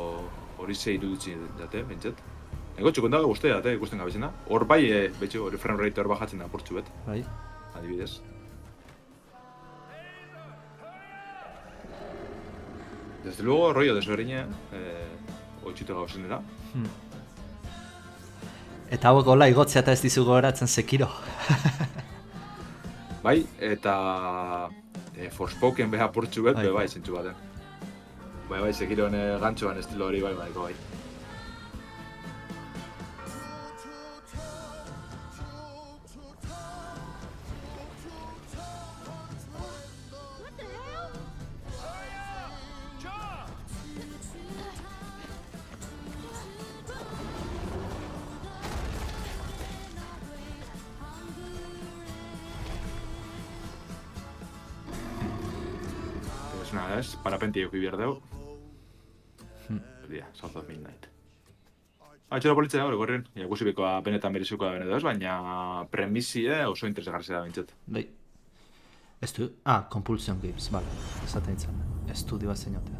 hori ze iruditzi date, bintzet. Ego txukon dago guztia date, ikusten gabezena. Hor bai, betxo, hori frame rate hor bajatzen da portxu bet. Bai. Adibidez. Desde luego, rollo desberdina, oitxute gauzenera. Eta hauek hola igotzea eta ez dizu gogoratzen Sekiro. Bai, eta Forspoken beha portxu bet, bai, zentxu baten. Bai, Sekiroen gantxoan estilo hori bai. Nada, ez, parapenti euki bierdeu. Dia, South of Midnight. Txero politzea hori gorren, ikusi bekoa benetan berezuko da benedo ez, baina premisie oso interesgarria da bintzet. Bai. Compulsion Games, bale, esaten itzan. Estudio bat zeinotea.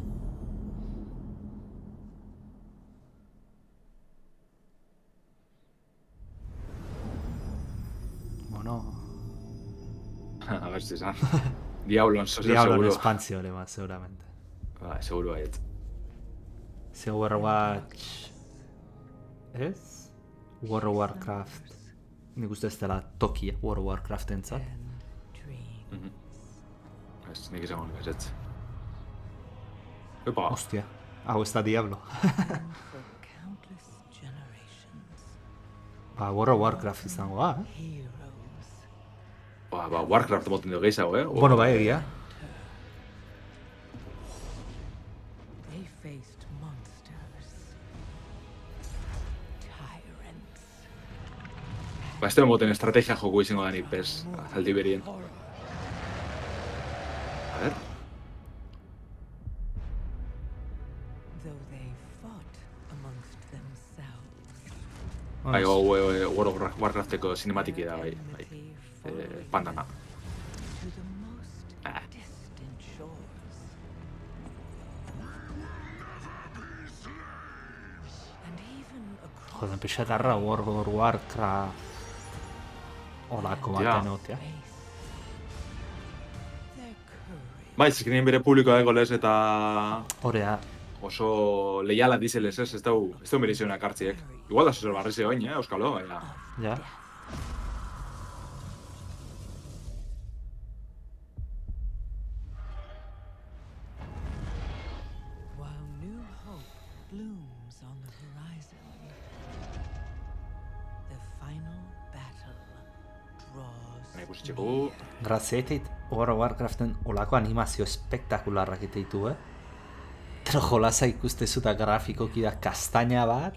Bueno... A ver si esan. Diablon, Diablon espantzio ere bat, seguramente. Ba, seguro baiet. Ze Overwatch... Ez? World of Warcraft... Nik uste ez dela tokia World of Warcraft entzat. Ez, nik izango nik ez. Epa! Ostia, hau ez da Diablo. Ba, World of Warcraft izango, Ba, Warcraft moten dugu gehiago, Bueno, bai, egia. Ba, ez moten estrategia joko izango da nik bez, aldi berien. A ver. Bai, World of Warcrafteko cinematiki da, bai. Pandana. Joder, pixatarra World of Warcraft... Olako baten otea. Bai, zikinen bere publikoa ego lez eta... Horea. Oso leiala dizelez ez dau merezionak hartziek. Igual da zuzor barrize oin, euskalo, baina... Ja. Graziaitait World of Warcraften olako animazio espektakularrak ditu, Pero jolasa ikustezu eta grafikoki da kastaina bat.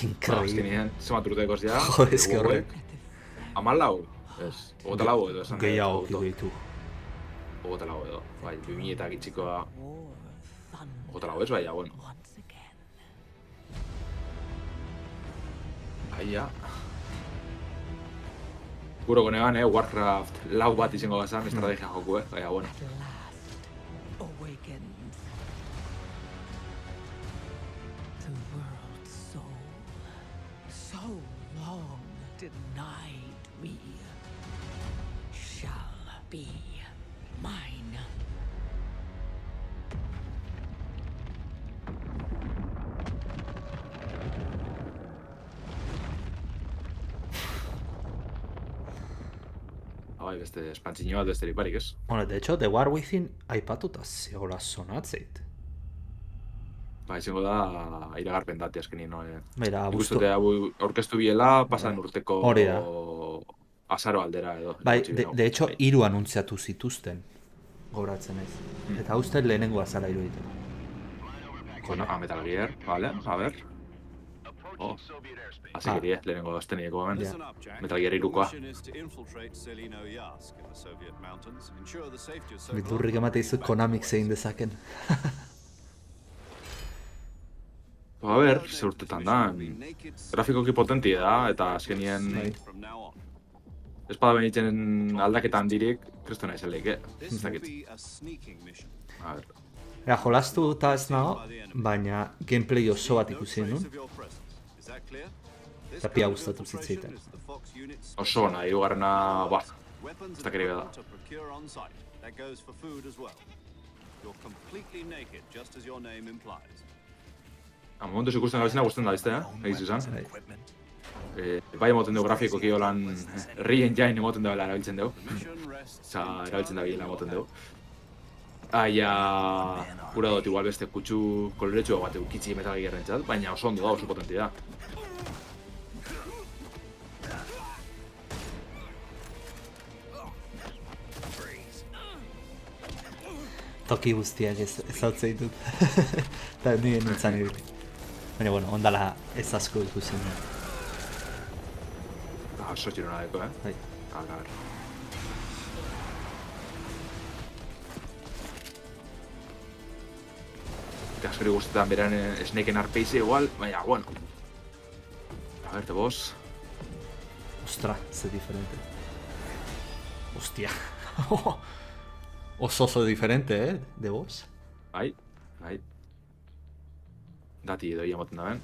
Increíble. Azkenean, zemat urtekoz ja. Joder, eske horrek. 14? Ez, 24 edo esan. Gehiago ditu. 24 edo, bai, 2000 eta gitxikoa... 24 ez, baina, bueno. Aia. Guro konegan, Warcraft lau bat izango gazan, estrategia joku, baina, bueno. Bai, beste espantzino bat besterik barik ez. Bueno, de hecho, The War Within aipatuta zegoela sonatzeit. Ba, izango da iragarpen dati azkenin, no? Baina, abuztu... Ikustote aurkeztu biela, pasan urteko... Hori da. Azaro aldera edo. Bai, de hecho, 3 anuntziatu zituzten. Goratzen ez. Eta uste lehenengo azala iruditzen. Metal Gear, vale, a ver. Azikerie, lehenengo aztenieko hemen. Metal Gear 3koa. Bildurrik emate izut Konamik zein dezaken. A ber, ze urtetan da. Grafikoki potentia da, eta azkenien espada benitzen aldaketan dirik, kristona izaleik, ez dakit. A ber. Ea, jolastu eta ez nago, baina gameplay oso bat ikusi nun. Eta pia gustatu zitzeiten. Oso ona, hirugarrena, ez da kere da. Momentuz ikusten gabezina gusten da, egiz izan. Bai emoten dugu grafikoki holan re-engine emoten dugu erabiltzen dugu. Osa, erabiltzen da bilela emoten dugu. Aia, gura dut igual beste kutsu koloretxua bat ukitzi metal gerrentzat, baina oso ondo da, oso potenti da. Toki guztiak ez hau ditut. Eta nire nintzen irudi. Baina, bueno, ondala ez asko ikusten da. Oso txirona deko, Bai. A ver. Askori guztetan beran Snakeen arpeize igual, baina, bueno. A ver, te boss. Ostra, ze diferente. Hostia. Oso diferente, de boss. Bai. Dati edo ia moten da ben.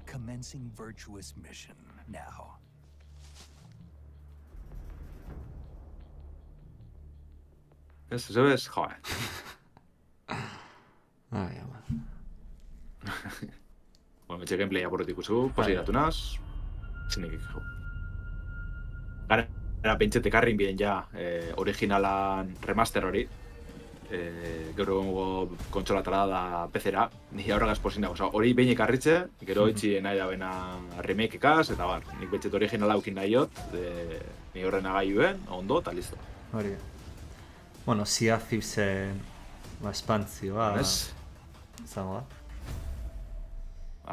Commencing virtuous mission now. Ez, zebez, joa. Ai, ama. Bueno, metxe gameplay aporretik ikusu, pasiratu naz. Zinik jo. Gara, pentsete karrin bien ja, originalan remaster hori. Gero kontsolatara da PC-ra, ni aurragaz posina, hori behin ikarritze, gero itxi nahi da bena remake-ekaz, eta bar, nik betxet originala aukin nahiot, ni horren agaiuen, ondo, eta listo. Hori. Bueno, Sea of Thievesen espantzioa izango da.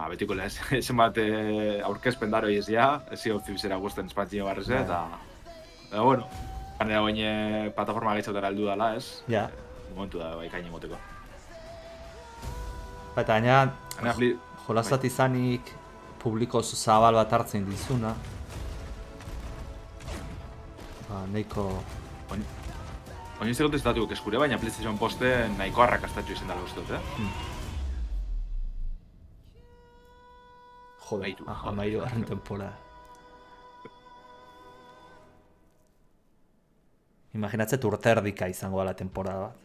Betiko lez, zenbat aurkezpen daro izia, Sea of Thievesera guzten espantzio barreze, eta bueno, ganera baina plataforma gaitxotara heldu dala, ez? Ja. Momentu da, bai, kaini moteko. Eta gaina, jolazat izanik publiko oso zabal bat hartzen dizuna. Nahiko... Oin ez egote zetatuk eskure, baina PlayStation poste nahiko arrakastatxo izan dara uste dut, Joder, amairu garen temporada. Imaginatzet urte erdika izango dela temporada bat.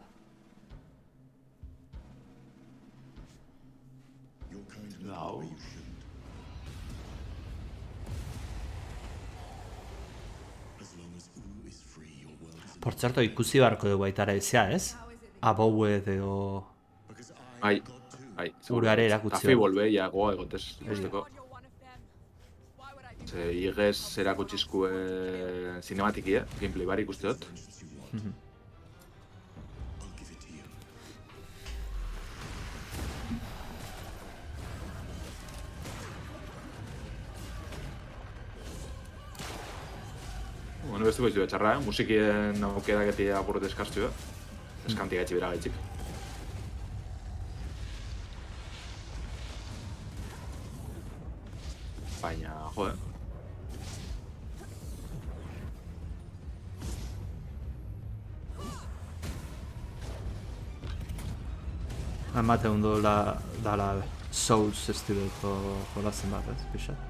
Por cierto, ikusi beharko dugu baita ere ezea, ez? Abowed edo... Ai. Urare erakutsi. Tafi bolbe, ja, goa egotez, ikusteko. Ze igez erakutsizkue cinematiki, gameplay bari ikuste dut. Bueno, beste goizu betxarra, musikien aukera geti apurret eskartzu, eskanti gaitxi bera gaitxik. Baina, jode. Emate ondo dala Souls estiloko jolazen bat, ez, pixat?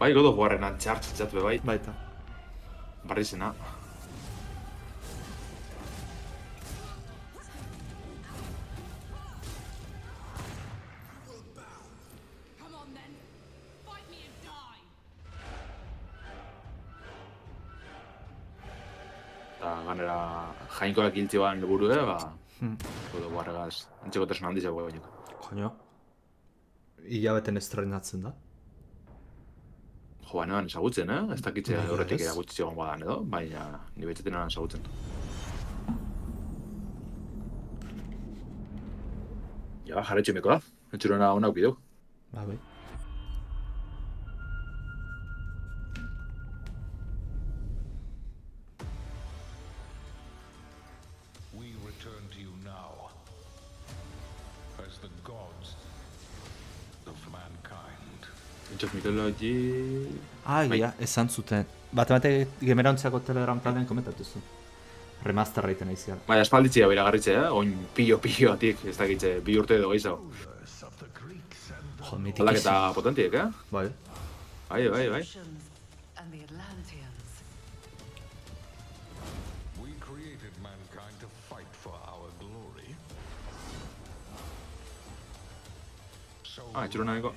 Bai, God of Warren antxartzitzatu bai. Baita. Barri zena. Eta ganera jainkoak hiltzi ban helburu God of Warregaz antxekotasun handiz egu baino. Joño. Hilabeten estrenatzen da. Jo, baina ezagutzen, ez dakitze horretik erakutsi egon badan edo, baina ni betxetan ezagutzen. Ja, jarretxo imeko da, entxurona hona aukideu. Bai. We return to you now, as the gods Age of Mythology... Ja, esan zuten. Bate gemerantzako Telegram taldean komentatu zuen. Remaster egiten aiziala. Baina, espalditzia biragarritze, oin pilo-atik, ez dakitze, 2 urte edo gehiago. Jo, mitikizio. Aldaketa potentiek, Bai. Bai. And the Atlanteans. We created mankind to fight for our glory. Itxuronaneko.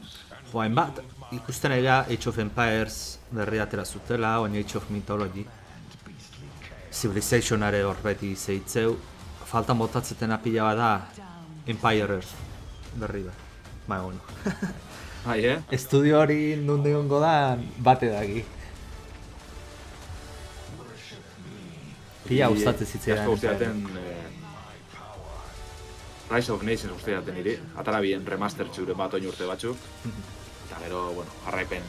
Joain bat, ikusten ega Age of Empires berri atera zutela, oin Age of Mythology. Civilizationare hor beti zeitzeu. Faltan botatzetena pila da Empire Earth berri da. Bueno. Estudio hori nunde gongo da bate dagi. Pila gustatzen zitzaidan. Rise of Nations guztiaten niri, atara bien remaster txure bat oin urte batzuk. Eta gero, jarraipen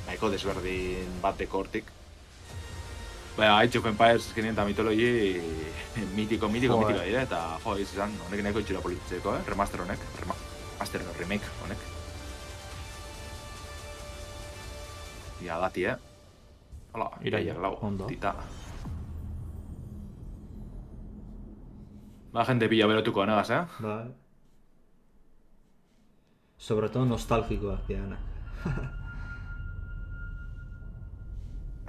nahiko desberdin bat dekortik. Baina, Age of Empires eskenien eta mitologi mitiko dira, eta jo, izan, honek nahiko itxura polititzeko, remaster honek, remake honek. Ia dati, Hola, iraia, lau, tita. Jende pila berotuko negaz, Bai. Sobre todo nostálgikoak diana.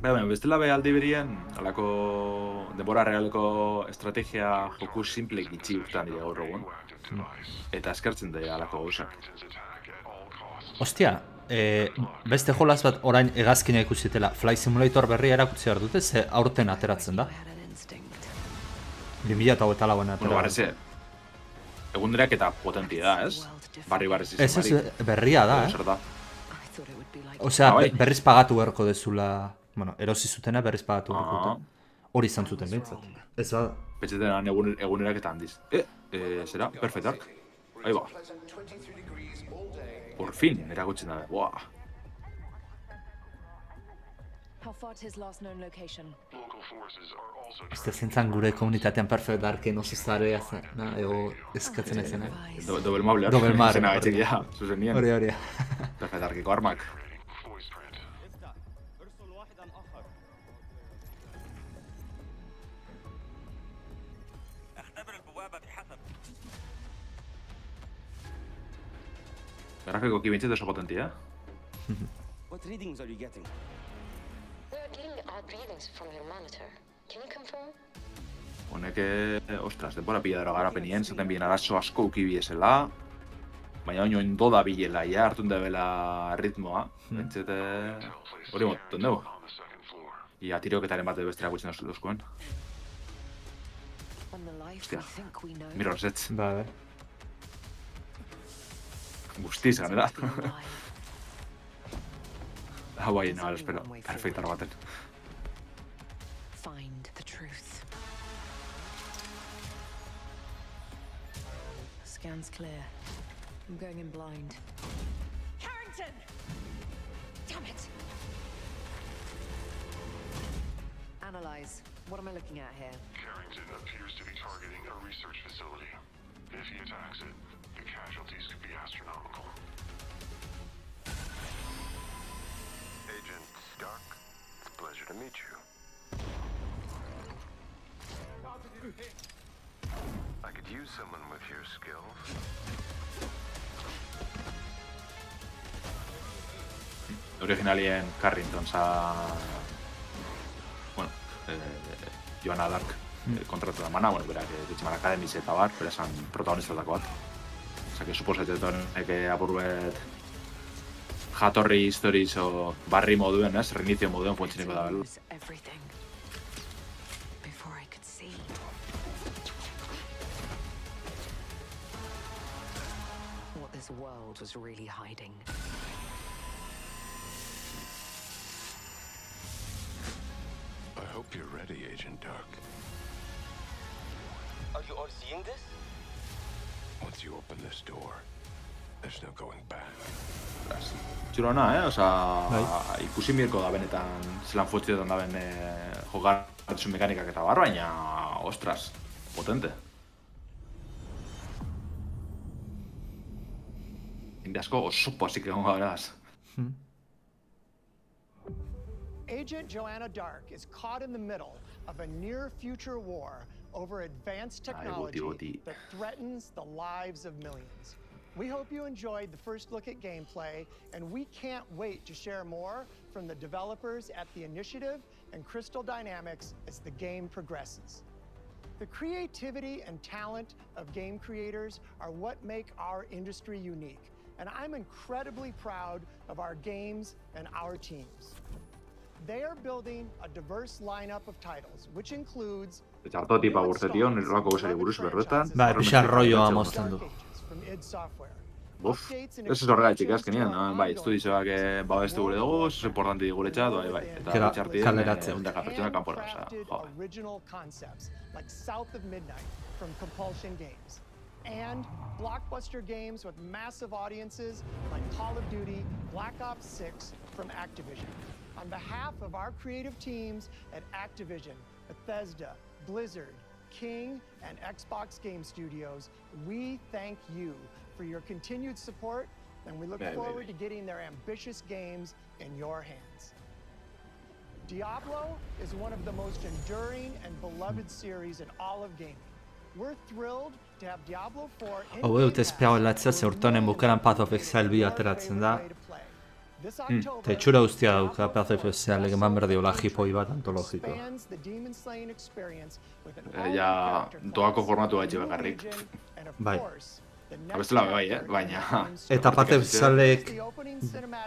Baina, bestela aldi berien, alako denbora realeko estrategia joku simple gitxi urtean dira gaur egun. Eta eskertzen dira alako gauzak. Ostia, beste jolaz bat orain hegazkina ikusitela, Flight Simulator berria erakutsi behar dute, ze aurten ateratzen da. 2024an ateratzen. Barreze, egunderak eta potentia da, ez? Barri izan barik. Ez, berria da, Osea, berriz pagatu beharko dezula, erosi zutena berriz pagatu beharko dute. Hori izan zuten behintzat. Ez da. Petxetenan egunerak eta handiz. Zera, Perfect Dark. Ahí ba. Por fin, erakutzen da, buah. How far to his last known location? Este zintzan gure komunitatean Perfect Darken oso zarea zena, ego eskatzen ezena. Dobelmabler. Dobelmar. Zena gaitxik, ja, zuzenien. Hori. Perfect Darkeko armak. Grafiko kibintzet oso potentia. What readings are you getting? We're getting odd readings from your monitor. Can you confirm? Honek, ostras, denbora pila dara garapenien, zaten bien arazo asko ukibiesela. Baina oin doda bilela, hartun debela ritmoa. Bentzete, hori moten dugu. Ia tiroketaren bat bestera gutxen duzkoen. Ostia, Mirror's Edge. Bai. Guztiz, ganera. Bai, no, espero. Perfecto, baten. Find the truth. Scan's clear. I'm going in blind. Carrington! Damn it! Analyze. What am I looking at here? Carrington appears to be targeting a research facility. If he attacks it, the casualties could be astronomical. Agent Stark, it's a pleasure to meet you. I could use someone with your skills. Originalien Carrington Joanna Dark kontratu da mana, berak ditximan akademiz eta bar, bera esan protagonizatako bat. Osa, que suposatzen apurbet jatorri historiz o barri moduen, reinicio moduen funtzineko da belu. What this world was really hiding. I hope you're ready, Agent Dark. Are you all seeing this? Once you open this door, there's no going back. Txurona, osa, ikusi mirko da benetan zelan futzioetan da ben jogartzen mekanikak eta bar, baina, ostras, potente. Jende asko oso pozik egon gaberaz. Agent Joanna Dark is caught in the middle of a near-future war over advanced technology that threatens the lives of millions. We hope you enjoyed the first look at gameplay, and we can't wait to share more from the developers at the Initiative and Crystal Dynamics as the game progresses. The creativity and talent of game creators are what make our industry unique, and I'm incredibly proud of our games and our teams. They are building a diverse lineup of titles, which includes Txarto tipa gurtze tio, nirolako gozari buruz berbetan. Bai, pixar rolloa mozten du. from id Software. Buf, ez horregatik azkenean, bai, estudizioak babestu gure dugu, oso importante diguretxat, bai, eta txartien undaka pertsona kanpora, oza, Original concepts like South of Midnight from Compulsion Games, and blockbuster games with massive audiences like Call of Duty, Black Ops 6 from Activision. On behalf of our creative teams at Activision, Bethesda, Blizzard, King, and Xbox Game Studios, we thank you for your continued support, and we look forward to getting their ambitious games in your hands. Diablo is one of the most enduring and beloved series in all of gaming. We're thrilled to have Diablo 4 in Hau dut espiago latzea, ze urtonen bukaran Path of Exile 2 ateratzen da. Eta itxura guztia dauka Path of Exile, eman berdiola jipoi bat antologikoa. Ja, doako formatu gaitxe bakarrik. Bai. Abestela bai, baina... Eta Path of Exilek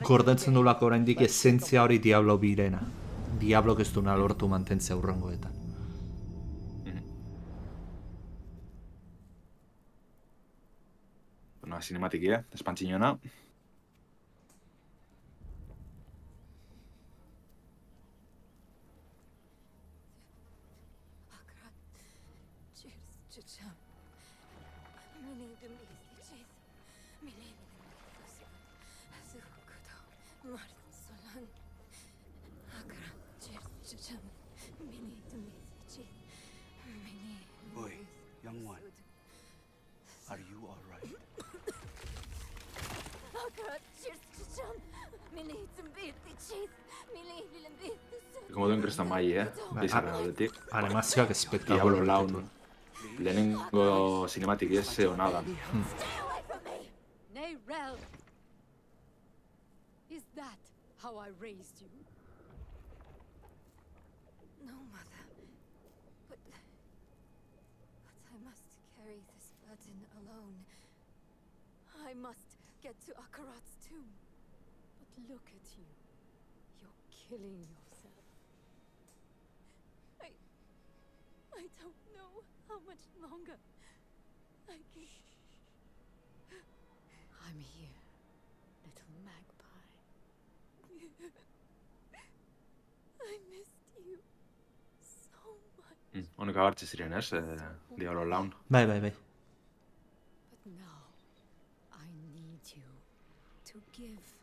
gordentzen dulako oraindik esentzia hori Diablo birena. Diablok ez duna lortu mantentzea urrengoetan. Una cinematikia, espantziñona. Boy, young one, are you all right? Como duen kristan mai, Bizarren aldetik. Animazioak espektakular. Diablo laun. Lehenengo cinematik ez hona da. Neyrel! Is that how I raised you? No, Mother. But I must carry this burden alone. I must get to Akarat's tomb. But look at you. You're killing yourself. I don't know how much longer I can... I'm here, little magpie. I missed you so much. Honek agartze ziren, ez? Diablo laun. Bai. But now, I need you to give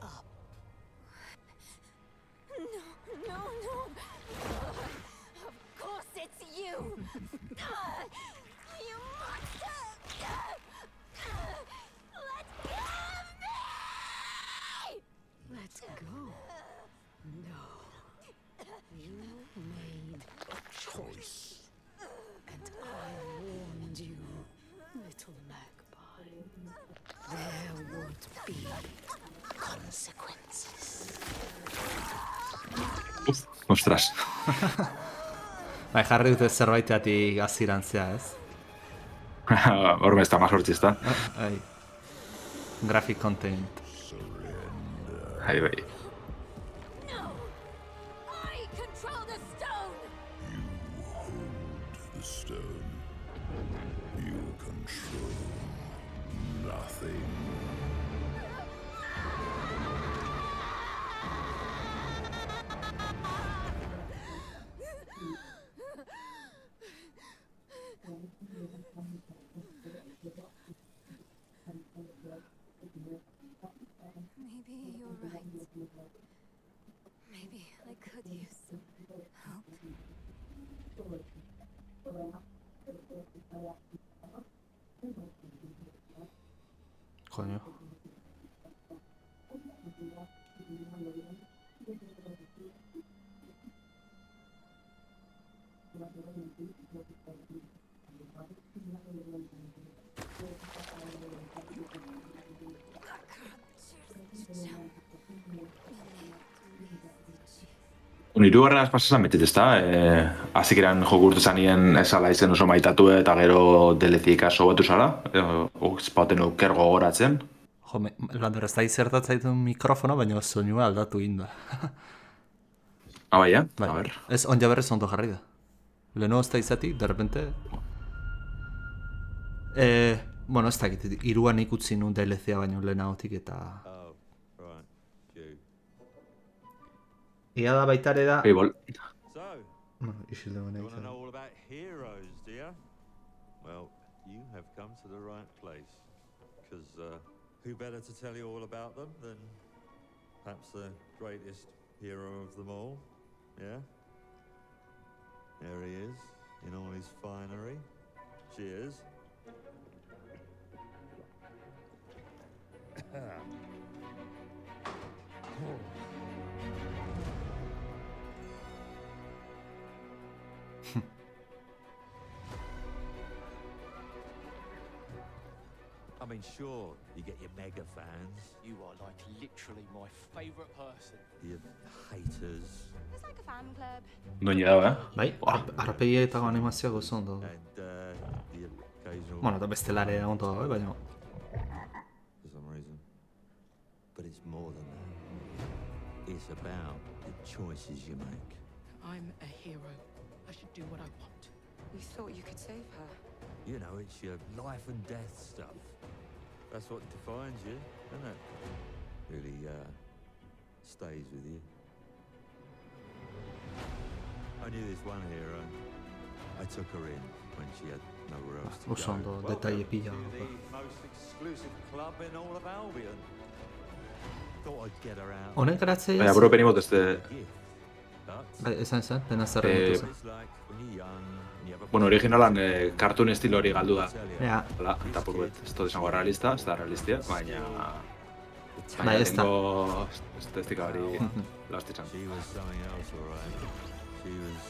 up. No. Of course it's you. You monster. Let go of me! Let's go. No. You made a choice. And I warned you, little magpie. There would be consequences. Ostras. Bai, jarri dute zerbaiteatik azirantzea, ez? Horme ez da mazortzista. Graphic content. Bai. No! I control the stone! You hold the stone. You control nothing. Maybe you're right. Hirugarrenaz pasasan betit, ezta? Hasik eran joku urte zanien esala izen oso maitatu eta gero DLC-ik aso batu zara? Espauten auker gogoratzen? Jo, Lander, ez da izertatzaitu mikrofono, baina soinua aldatu inda. Bai, a ber. ber. Ez onja berrez ondo jarri da. Leno ez da izatik, de repente... bueno, ez dakit, iruan ikutzi nun DLC-a baino lehenagotik eta... Ia da baitare da... So, you want to know all about heroes, do you? Well, you have come to the right place. Because who better to tell you all about them than perhaps the greatest hero of them all? Yeah? There he is, in all his finery. Cheers. I mean, sure, you get your mega fans. You are like literally my favorite person. Your haters. It's like a fan club. Doini dago, Bai, arpeietako animazioa gozo ondo. The occasional... Bueno, eta bestelare ondo dago, baina... For some reason. But it's more than that. It's about the choices you make. I'm a hero. I should do what I want. You thought you could save her. You know, it's your life and death stuff. That's what defines you, isn't it? Really, stays with you. I knew this one hero. I took her in when she had nowhere else to Oso ondo, detalle pila. Welcome to the most exclusive club in all of Albion. Thought I'd get her out. Honek garatzea... Baina, buru penimot ez de... Bai, esan, pena zerra mutu zen. Bueno, originalan kartun estilo hori galdu da. Ja. Hala, eta purbet, ez dut esango realista, ez da realistia, baina... Bai, ez da. Tengo estetika hori lastitzan. She was something else, all right. She was...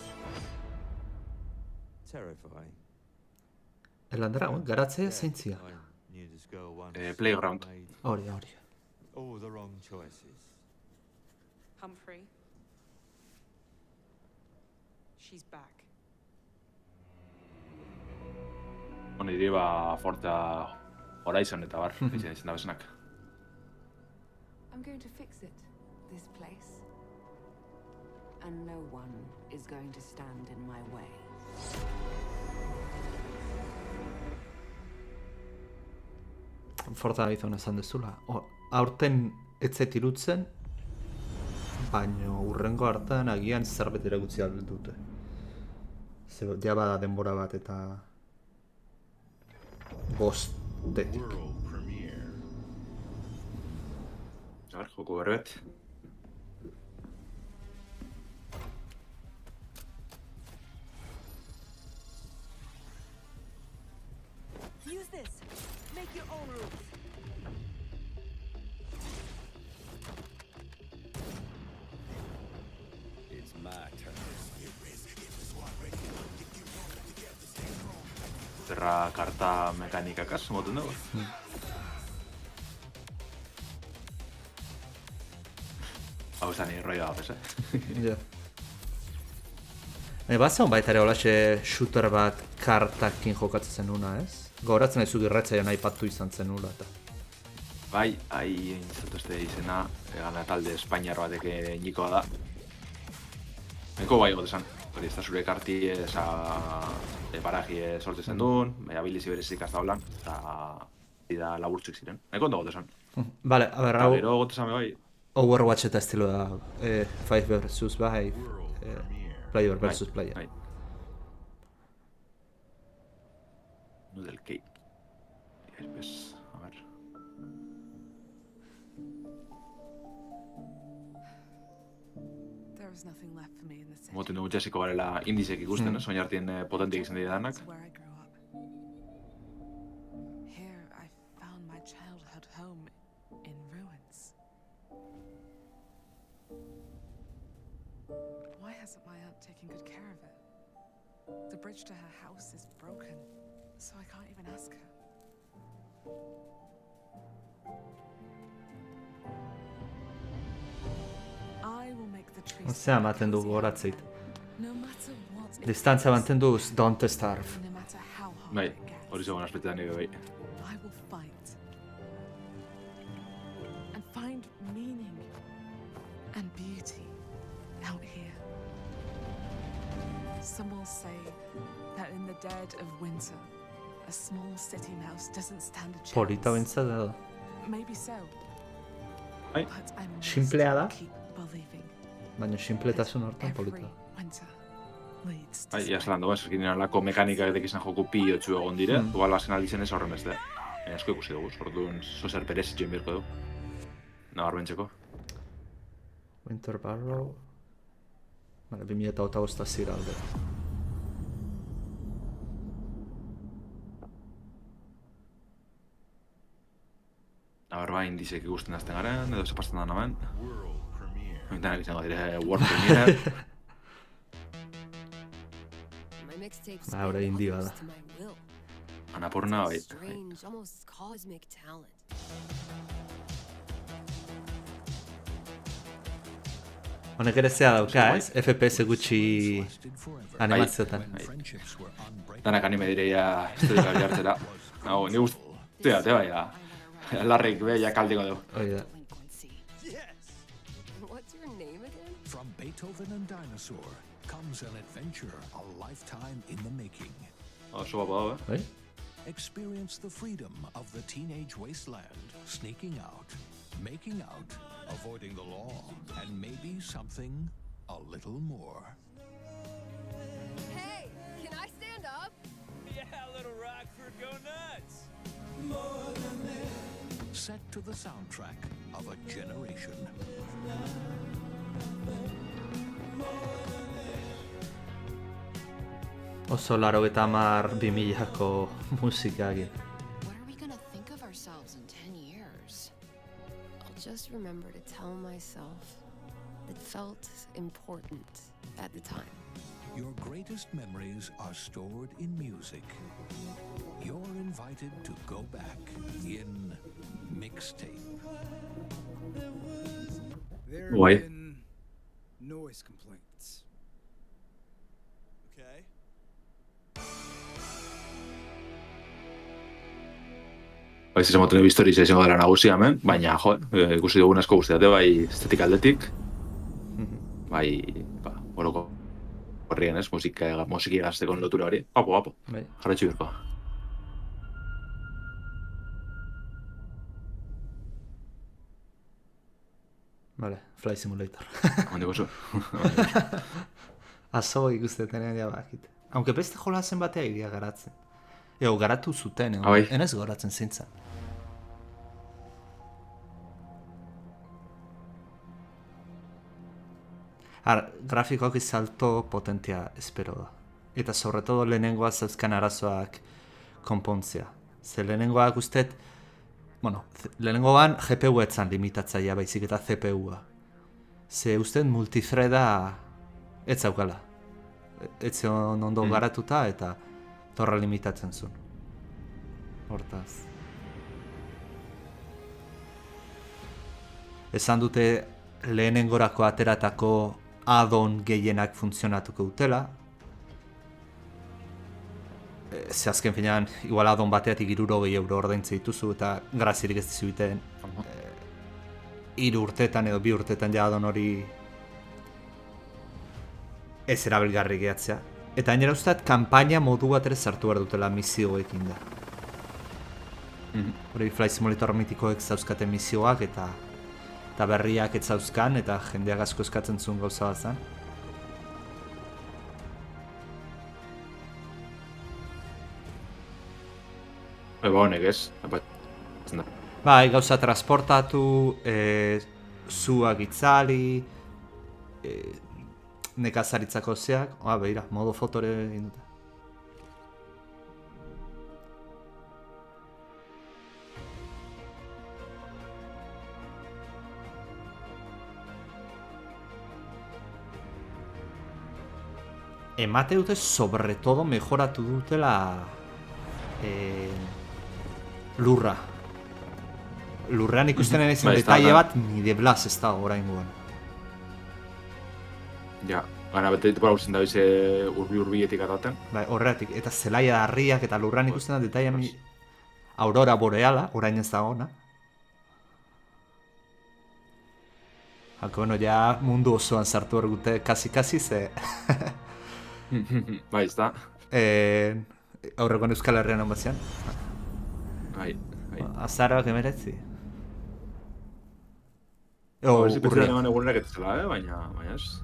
terrifying. Elandera, garatzea zeintzia. Playground. Hori. All the wrong choices. Humphrey. She's back. Niri Forza Horizon eta bar, izan da bezenak. I'm going to fix it, this place. And no one is going to stand in my way. Forza Horizon esan dezula. Aurten etzet irutzen, baino urrengo hartan agian zerbait erakutsi dute. Ja bada denbora bat eta... bostetik. A ver, joko berbet. Use this. Make your own rules. It's my turn. Zerra karta mekanikakaz, moten dugu. Hau zan irroi da, pese. Ja. Bazen baita ere holaxe shooter bat kartakin jokatzen zenuna, ez? Gauratzen aizu girratzaia nahi patu izan zenula eta... Bai, izatu este izena, gana talde Espainiar batek nikoa da. Eko bai gotezan, hori ez da zure karti esa baraji sortzen duen, abilizi berezik azta holan, eta laburtzik ziren. Eko ondo gotezan. Vale, a ber, hau... Gero gotezan bai. Overwatch eta estilo da, 5 vs 5, player versus player. Noodle cake. Pues, a ver. There was nothing left for me in the city. Moten dugu txasiko barela indizek ikusten, soin hartien potentik izan dira danak. Where I grew up. Here I found my childhood home in ruins. taking good care of it. The bridge to her house is broken, so I can't even ask her. I will make the trees. Osea, ematen du goratzeit. Distantzia mantendu, don't starve. Bai, hori zegoen aspektetan nire bai. I will fight and find meaning and beauty out here. Some will say that in the dead of winter, a small city mouse doesn't stand a chance. Polita bintzat edo. Maybe so. Bai. But I must Simplea da, keep believing. baina sinpletasun hortan Every polita. winter leads to Bai, jaslan dugu, eskin alako mekanika izan joku pilotxu egon dire, igual azken aldizen ez horren beste. Baina asko ikusi dugu, orduan zozer perezitxen birko dugu. Nabarmentzeko. Winter Barrow... Vale, 2008 zira aldera. Nabar indizek ikusten azten garen, edo zepasten da namen. Ointanak izango dire World Premiere. Ahora indi bada. Anapurna, bai. Strange, almost cosmic talent. Honek ere zea dauka, ez? FPS gutxi animazioetan. Danak anime direia historikari hartzera. Nago, ni guztia, te bai, larrik beha kaldiko du. Hoi da. What's your name again? From Beethoven and Dinosaur comes an adventure, a lifetime in the making. Oso guapo dago, Bai? Experience the freedom of the teenage wasteland, sneaking out, making out, avoiding the law, and maybe something a little more. Hey, can I stand up? Yeah, little Rockford, go nuts! Set to the soundtrack of a generation. Oso 90-2000ko musika egin. What are we gonna think of ourselves in 10 years? I'll just remember to tell myself it felt important at the time. Your greatest memories are stored in music. You're invited to go back in mixtape. There Why? have been noise complaints. Okay. Baiz esan moten historia izango dela nagusia hemen, baina jo, ikusi dugun asko guztiate, bai estetik aldetik, bai, oroko horrien ez, musiki gazteko lotura hori. Guapo. Bai. Jarretxu birko. Vale, Fly Simulator. Ondiko zu. Azo ikustetenean ja bakit. Aunque beste jolazen batea iria garatzen. Ego, garatu zuten, Bai. enez goratzen zintzen. Grafikoak izalto potentia espero da. Eta sobre todo lehenengoa zeuzkan arazoak konpontzea. Ze lehenengoak ustet, bueno, lehenengoan GPU etzan limitatzaia baizik eta CPU-a. Ze ustet multithreada ez zaukala. Etzion ondo garatuta eta torra limitatzen zuen. Hortaz. Esan dute lehenengorako ateratako add-on gehienak funtzionatuko dutela. Ze azken finean, igual add-on bateatik 60 euro ordaintze dituzu eta grazirik ez dizubiten 3 urtetan edo 2 urtetan ja add-on hori ez erabilgarri gehatzea. Eta gainera usteat, kanpaina modu bat ere sartu behar dutela misioekin da. Hori Fly Simulator mitikoek zauzkaten misioak eta berriak ez zauzkan eta jendeak asko eskatzen zuen gauza bat zen. Eba honek ez. Bai, gauza transportatu, zuak itzali, nekazaritzako zeak, behira, modo fotore egin dute. emate dute sobre todo mejoratu dutela lurra. Lurrean ikusten izan detaile bat ni de blas ez da oraingoan. Ja, gana bete ditu pausen da bize urbi-urbietik ataten. Bai, horretik, eta zelaia harriak eta lurrean ikusten da detaile aurora boreala, orain ez da ona. Hako, bueno, ja mundu osoan sartu ergute kasi ze... Bai, ez da. Aurrekoan Euskal Herrian hon bazian. Bai. Azaroak emeretzi. Ez ipetzean eman egunerak ez zela, baina ez.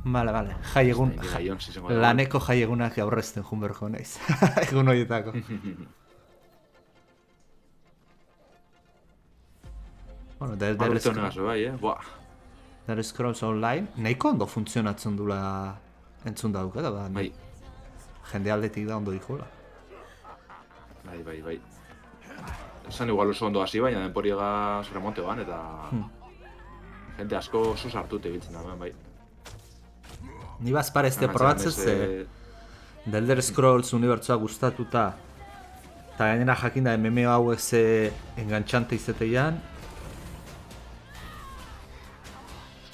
Vale. Jai egun, laneko jai egunak aurrezten junberko naiz. Egun horietako. Bueno, Elder Scrolls Online, nahiko ondo funtzionatzen dula entzun dauk, eta ba, jende aldetik da ondo dikola. Bai. Esan igual oso ondo hasi, baina denporiega remonte ban, eta jente asko oso sartute biltzen da, bai. Ni bazparezte probatzez, The Elder Scrolls unibertsua gustatuta, eta gainera jakinda MMO hau ez engantxante izeteian.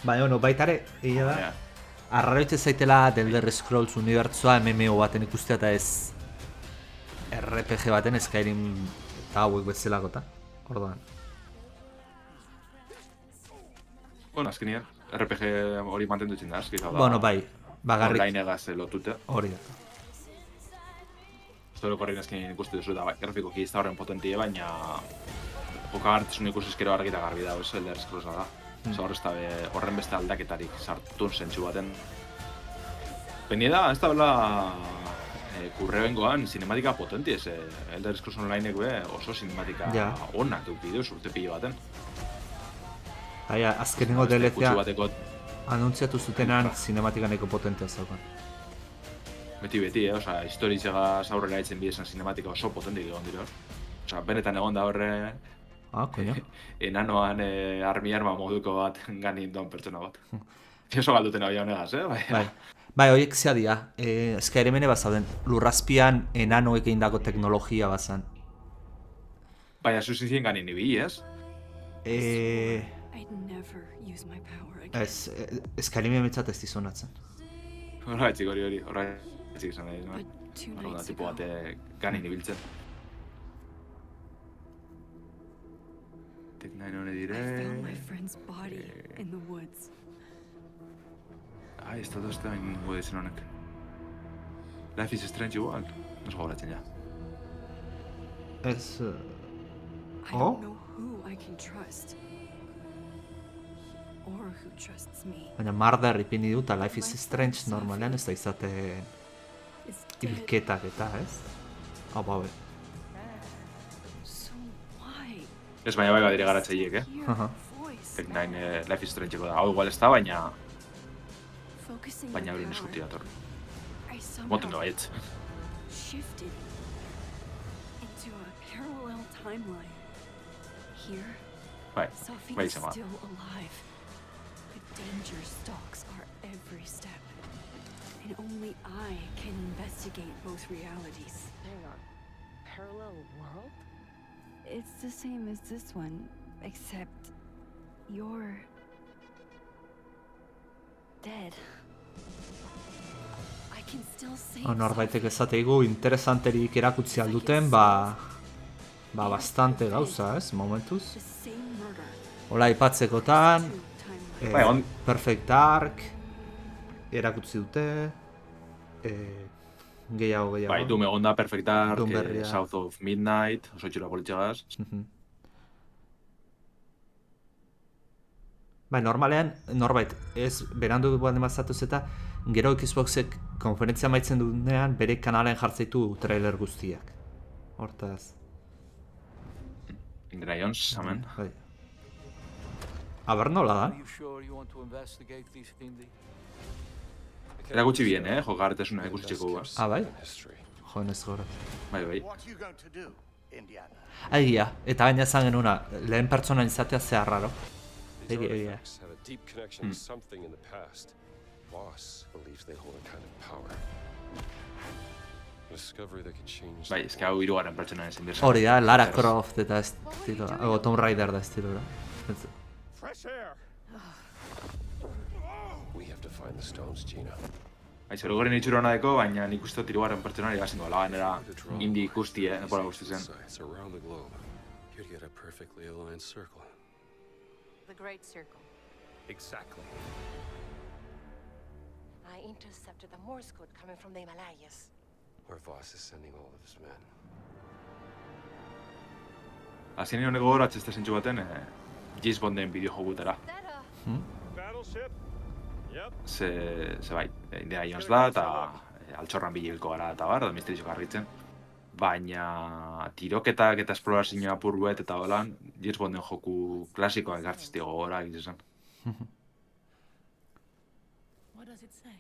Baina, bueno, baitare, egia da, arraroitze zaitela The Elder Scrolls unibertsua MMO baten ikustea eta ez RPG baten Skyrim eta hauek bezalakota. Orduan. Bueno, azkenean, RPG hori mantendu itzen da, azkiz hau da. Bueno, bai, bagarrik. Online egaz lotute. Hori da. Zoro korrein azkenean ikustu duzu da, bai, grafikoki ez da horren potentie, baina jokagartizun ikusi eskero argi eta garbi da, Elder Scrollsa da. Hor ez da horren beste aldaketarik sartun zentsu baten. Benie da, ez da bela kurreoengoan sinematika potenti ez. Elder Scrolls Onlinek oso sinematika onak duk bideoz urte pilo baten. Azkenengo DLC-a anuntziatu zutenan sinematika neko potentea zaukan. Beti, oza, historizegaz aurrera etzen bidezan sinematika oso potentik egon dira. Oza, benetan egon da horre... Koño. Enanoan arma moduko bat ganin doan pertsona bat. Oso galduten hau honegaz, Bai, horiek zea dira. Skyremene bazauden, lurrazpian enanoek egindako teknologia bazan. Baina zuzizien ganin ibili, ez? Skyremene mitzat ez dizonatzen. Horretzik horretzik izan nahi, no? Tipo bate ganin ibiltzen. Nahi none dire... Ez da dozta ingo dezen honek. Life is Strange igual, nos gogoratzen ja. Ez... Baina Murder ipini dut, Life is Strange normalean ez da izaten hilketak eta, ez? Hau baue. Ez baina bai badire garatzaileek, Tech9 Life is Strange-eko da. Hau igual ez da, baina hori neskuti dator. Moten da baietz. Bai izan ba. It's the same as this one, except you're dead. I can still save. Norbaitek esateigu interesanterik erakutsi alduten, bastante gauza, ez, momentuz. Hola ipatzekotan, Perfect Dark, erakutsi dute, gehiago. Bai, Doom egon da, Perfect Dark, South of Midnight, oso itxura politxegaz. Bai, normalean, norbait, ez berandu baldin bazatuz eta gero Xboxek konferentzia maitzen duenean bere kanalen jartzeitu trailer guztiak. Hortaz. Indiana Jones, amen. Bai. Aber nola da? Erakutsi bien, jokarretesuna ikusitzeko guaz. Bai? Joen ez gora. Bai. Egia, eta baina esan genuna, lehen pertsona izatea zea raro. Egia. boss believes they hold a kind of power. A discovery that can change. Bai, eske hau hirugarren pertsona ezin dira. Hori da, Lara Croft eta estiloa, o Tomb Raider da estiloa. Fresh air. We have to find the stones, Gina. Bai, zerugoren itxura hona deko, baina nik uste hirugarren pertsonari gazen duela, gainera indi ikusti, nepola guzti zen. Sites around the globe. You'd get a perfectly aligned circle. The Great Circle. Exactly. I intercepted the Morse code coming from the Himalayas. Where Voss is sending all of his men. Azien honek gogoratze ez zentsu baten, James Bonden bideo jogutera. Battleship? Yep. Ze bai, Indiana Jones da, eta altxorran bilebilko gara eta bar, da misterizioak argitzen. Baina tiroketak eta esplorazioa apurruet eta holan, James Bonden joku klasikoak ekartzizti gogora egizizan. What does it say?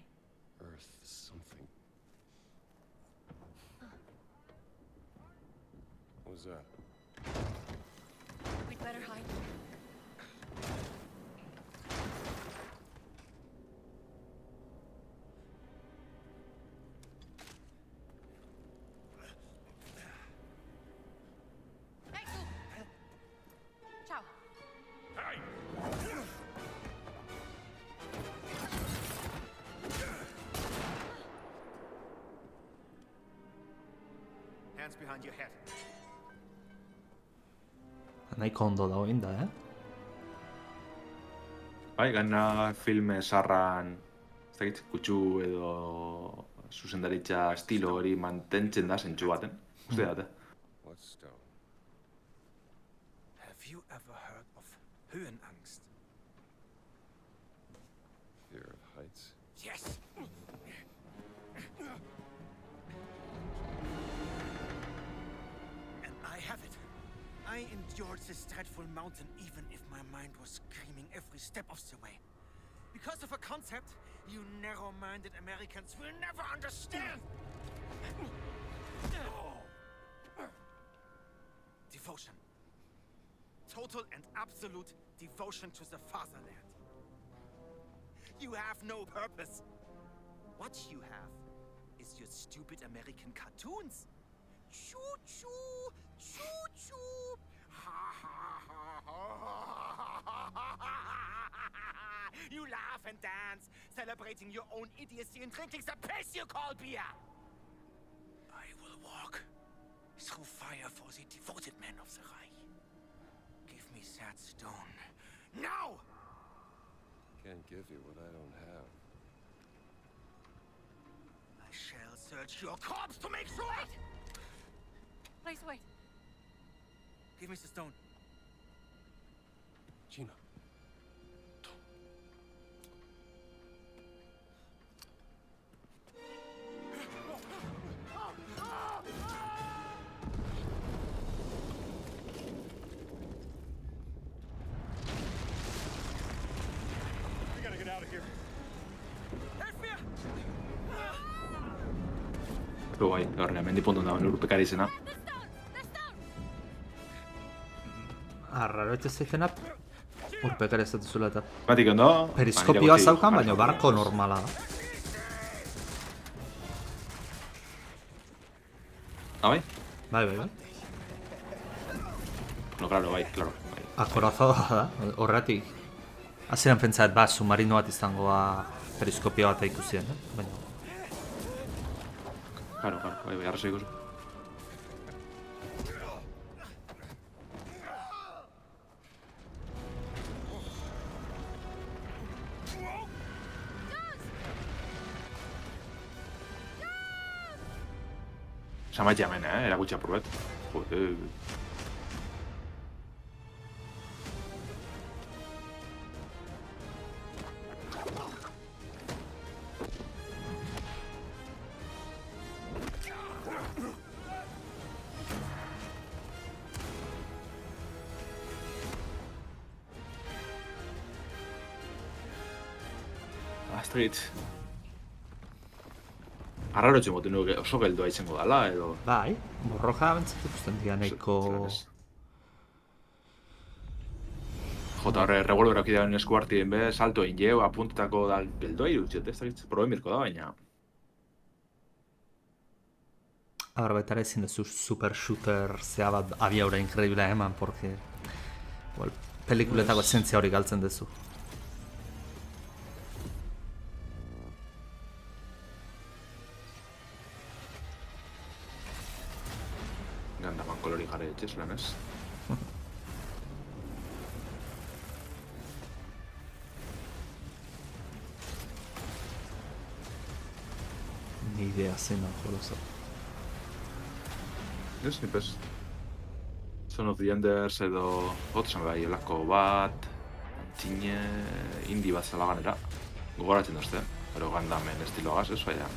Earth something. What was that? We'd better hide. Hey, tú! Ciao. Hands behind your head. Nahiko ondo da hoin da, Bai, gaina filme zarran, ez dakit, kutsu edo zuzendaritza estilo hori mantentzen da zentsu baten. Uste dut, What stone? Have you ever heard of Höhenangst? Fear of heights? Yes! And I have it. I endured this dreadful mountain even if my mind was screaming every step of the way. Because of a concept you narrow-minded Americans will never understand! Devotion. Total and absolute devotion to the fatherland. You have no purpose. What you have is your stupid American cartoons. Choo-choo! Choo-choo! You laugh and dance, celebrating your own idiocy and drinking the piss you call beer! I will walk through fire for the devoted men of the Reich. Give me that stone. Now! Can't give you what I don't have. I shall search your corpse to make sure. Please wait. Give me the stone. Gina. We gotta get out of here. Help me! Pero bai, gaur hemen dipontun dagoen urpekari izena. Arraro etxe zeizena urpekari ez dutuzula eta Batik ondo. periskopioa zaukan, baina barko normala da. Ah, bai? Bai. No, claro, bai. Akorazada da, horretik. Hasieran pentsaet, submarino bat izangoa periskopioa bat ikusien, baina... Claro, bai, arrazo ikusi. Zamaitxe hemen, erakutsi apurret. Joder. Astrid. Arraro etxe moten nuke oso geldua izango dala, edo... Bai, borroka bentzat ikusten dira nahiko... Jota horre revolverak idean esku hartien be, salto egin jeu, apuntetako dal beldoi dutxet, ez dakit, proben mirko da, baina... Betara ezin duzu super shooter zea bat abiaura inkredibila eman, porque... pelikuletako esentzia hori galtzen duzu. Gandaman kolori jare etxez, lan ez? Ni idea zena, joloza. Ez, nipez. Son of the Enders edo... Otzen bai, elako bat... Antine... Indi bat zela ganera. Gogoratzen duzte, pero Gandamen estiloagaz, ez baina.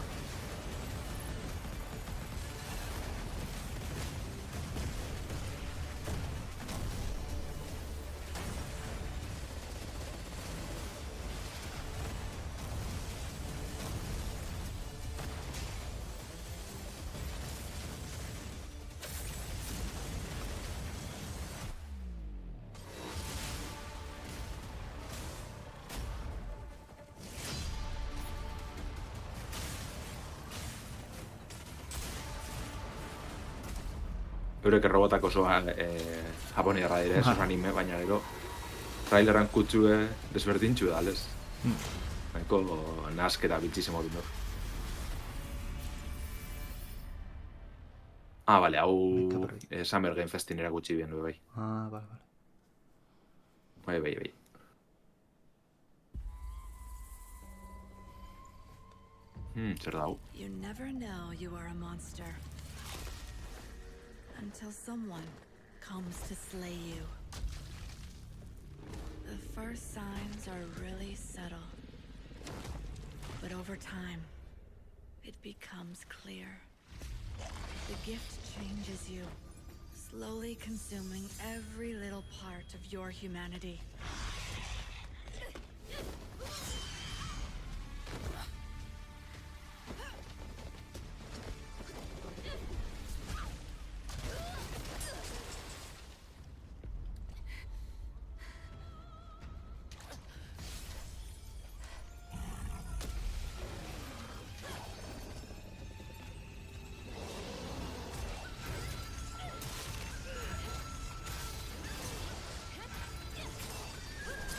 Eurek errobotak oso japoniarra dire, oso anime, baina gero traileran kutsue desberdintxu da, aldez. Baiko nasketa bitxizemo dut. Bale, hau Summer Game Festin erakutsi bien, bai. Bale. Bai. Zer da hau? You never know you are a monster. Until someone comes to slay you. The first signs are really subtle. But over time, it becomes clear. The gift changes you, slowly consuming every little part of your humanity.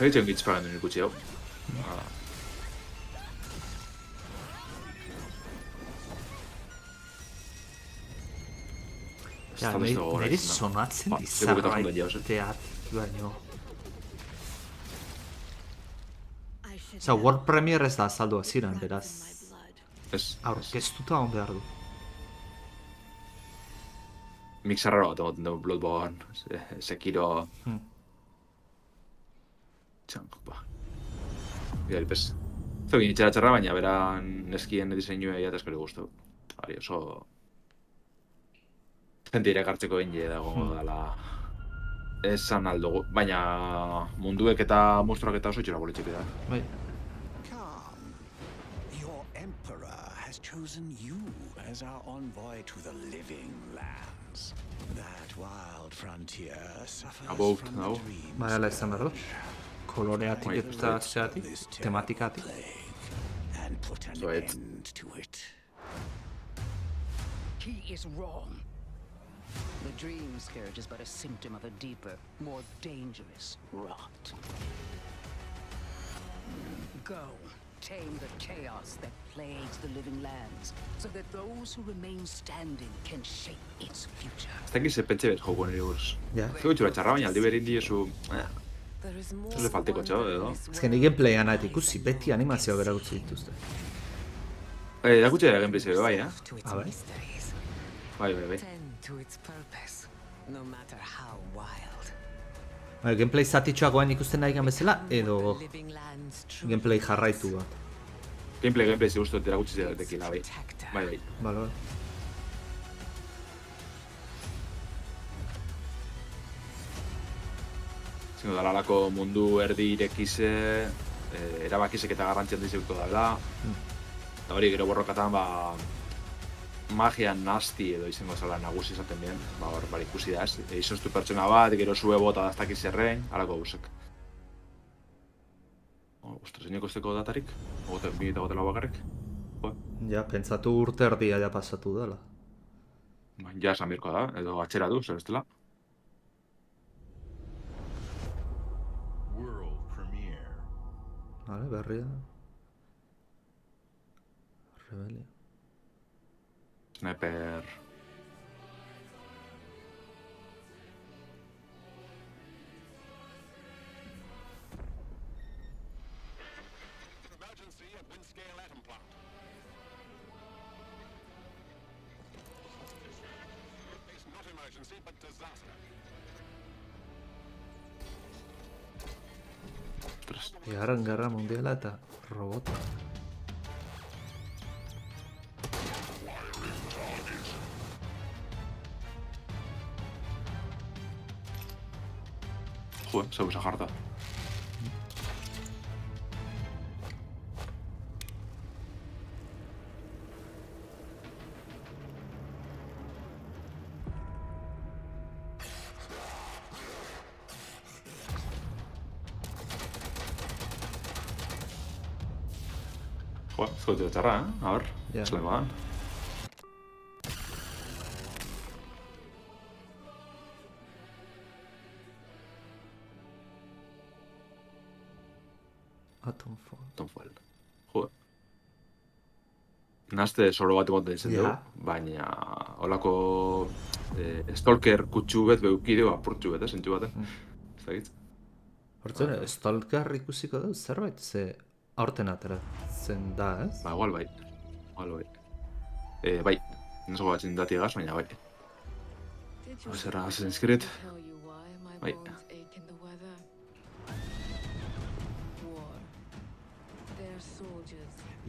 Egiten gitz pagan duen ikutsi hau. Neri sonatzen dizarraiteat, baino... World Premiere ez da azaldu aziran, beraz... Aurkeztuta hon behar du. Mixarraro bat egoten dugu Bloodborne, Sekiro... Bidari, pez. Zau gini txarra, baina beran neskien diseinua eta eskari guztu. Bari, oso... Gente irakartzeko egin dago dala... Esan aldugu, baina munduek eta monstruak eta oso itxura bolitxik da. Come. Your Emperor has chosen you as our envoy to the living lands. That wild frontier suffers from the dreams. Baina izan behar du. Koloreatik eta zeatik, tematikatik. And put an end to it. He is wrong. The dream scourge is but a symptom of a deeper, more dangerous rot. Go, tame the chaos that plagues the living lands, so that those who remain standing can shape its future. Ez dakiz pentsa bet joko nire buruz. Zego itxura txarra, baina aldi berin diezu... Ez de falteko txau, edo? Ez que ni gameplayan nahet ikusi, beti animazioa bera gutzi dituzte. Erakutsi da gameplay zebe bai, Bai. Gameplay zatitxoagoan ikusten nahi bezala, edo gameplay jarraitu bat. Gameplay ze guztu erakutsi zetekila, bai. Bale. Zingo dalalako mundu erdi irekize, erabakizek eta garrantzian dizeuko dala. Eta hori gero borrokatan, magia nasti edo izango zala nagusi izaten bien. Ikusi da ez. Izoztu pertsona bat, gero zue bota daztakiz errein, halako guzek. Ostras, zineko esteko datarik? 2024 bakarrik? Ja, pentsatu urte erdia ja pasatu dela. Ja, esan birko da, edo atxera du, zer bestela. World premiere. Vale, berria. Rebellion. Sniper... Emergency at Windscale Atom Plant. It's not emergency, but disaster. Bigarren Gerra Mundiala eta robota. Jo, zeu esa jarta. Jo, zeutu txarra, A ber, Ja. esleman. Atomfoil. Jo. Nazte soro bat emoten zen dugu, baina holako stalker kutsu bet beukideo apurtxu bet, zentxu baten. Ez dakit. Hortzen, stalker ikusiko du zerbait, ze aurten ateratzen da, ez? Ba, igual bai. Bai, neso batzen dati egaz, baina bai. Zerra Assassin's Creed. Bai.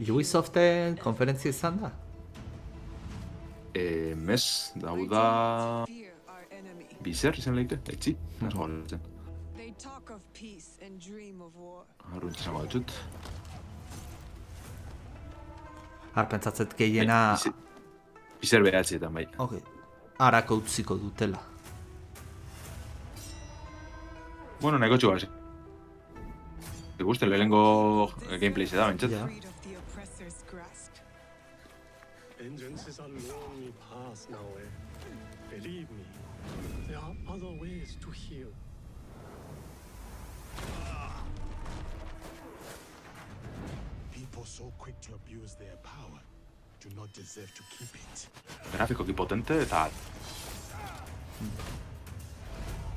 Ubisoften konferentzia izan da? Mes, dauda... Bizer izan lehike, etxi, neso galetzen. Arruntz izango dutxut. Pentsatzet gehiena... Bizer behatzietan, bai. Ok, harako utziko dutela. Bueno, nahiko txugazi. Igusten lehenengo gameplay se da, bentsat. Vengeance is a lonely path now, Believe me, there are other ways to heal. People so quick to abuse their power do not deserve to keep it. Grafikoki potente eta...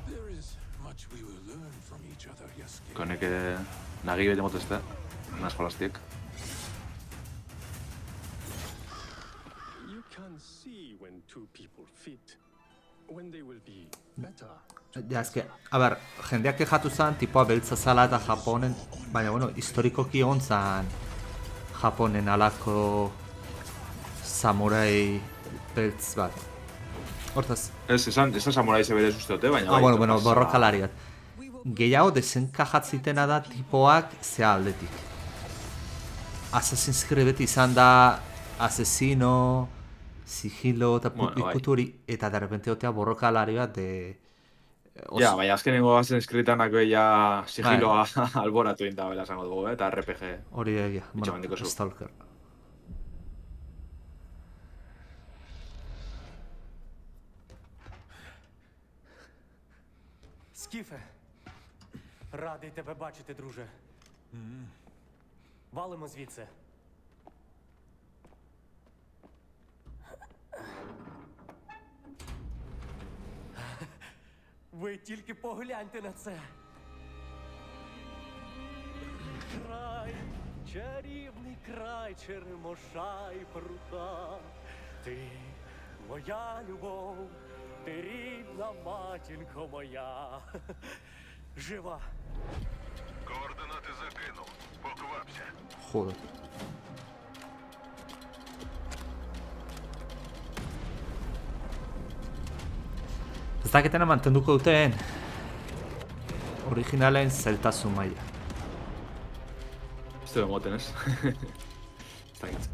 There is much we will learn from each other, Yasuke. Konek nagi bete motezte, naz jolastiek. You can see when two people fit, when they will be better. Ja, eske, a ber, jendeak kejatu zen, tipoa beltza zala eta Japonen, baina, bueno, historikoki hon zen Japonen alako samurai beltz bat. Hortaz. Ez, esan samurai zeberez usteote, baina bai. Bueno, borrokalariat. Gehiago desenkajatzitena da tipoak zea aldetik. Assassin's Creed beti izan da asesino, sigilo eta ikutu hori, eta de repente otea borrokalari bat de... Ja, baina azkenengo Assassin's Creed-anak ja sigiloa alboratu inda bela esango dugu, eta RPG. Hori egia, bueno, Stalker. Скіфе, радий тебе бачити, друже. Валимо звідси. Ви тільки погляньте на це. Край, чарівний край черемоша і прута. Ти моя любов, ти рідна матінко моя. Жива. Координати закинув. Поквапся. Joder. Ez dakitena mantenduko duten originalen zeltasun maila. Ez dugu moten, ez? Ez dakit.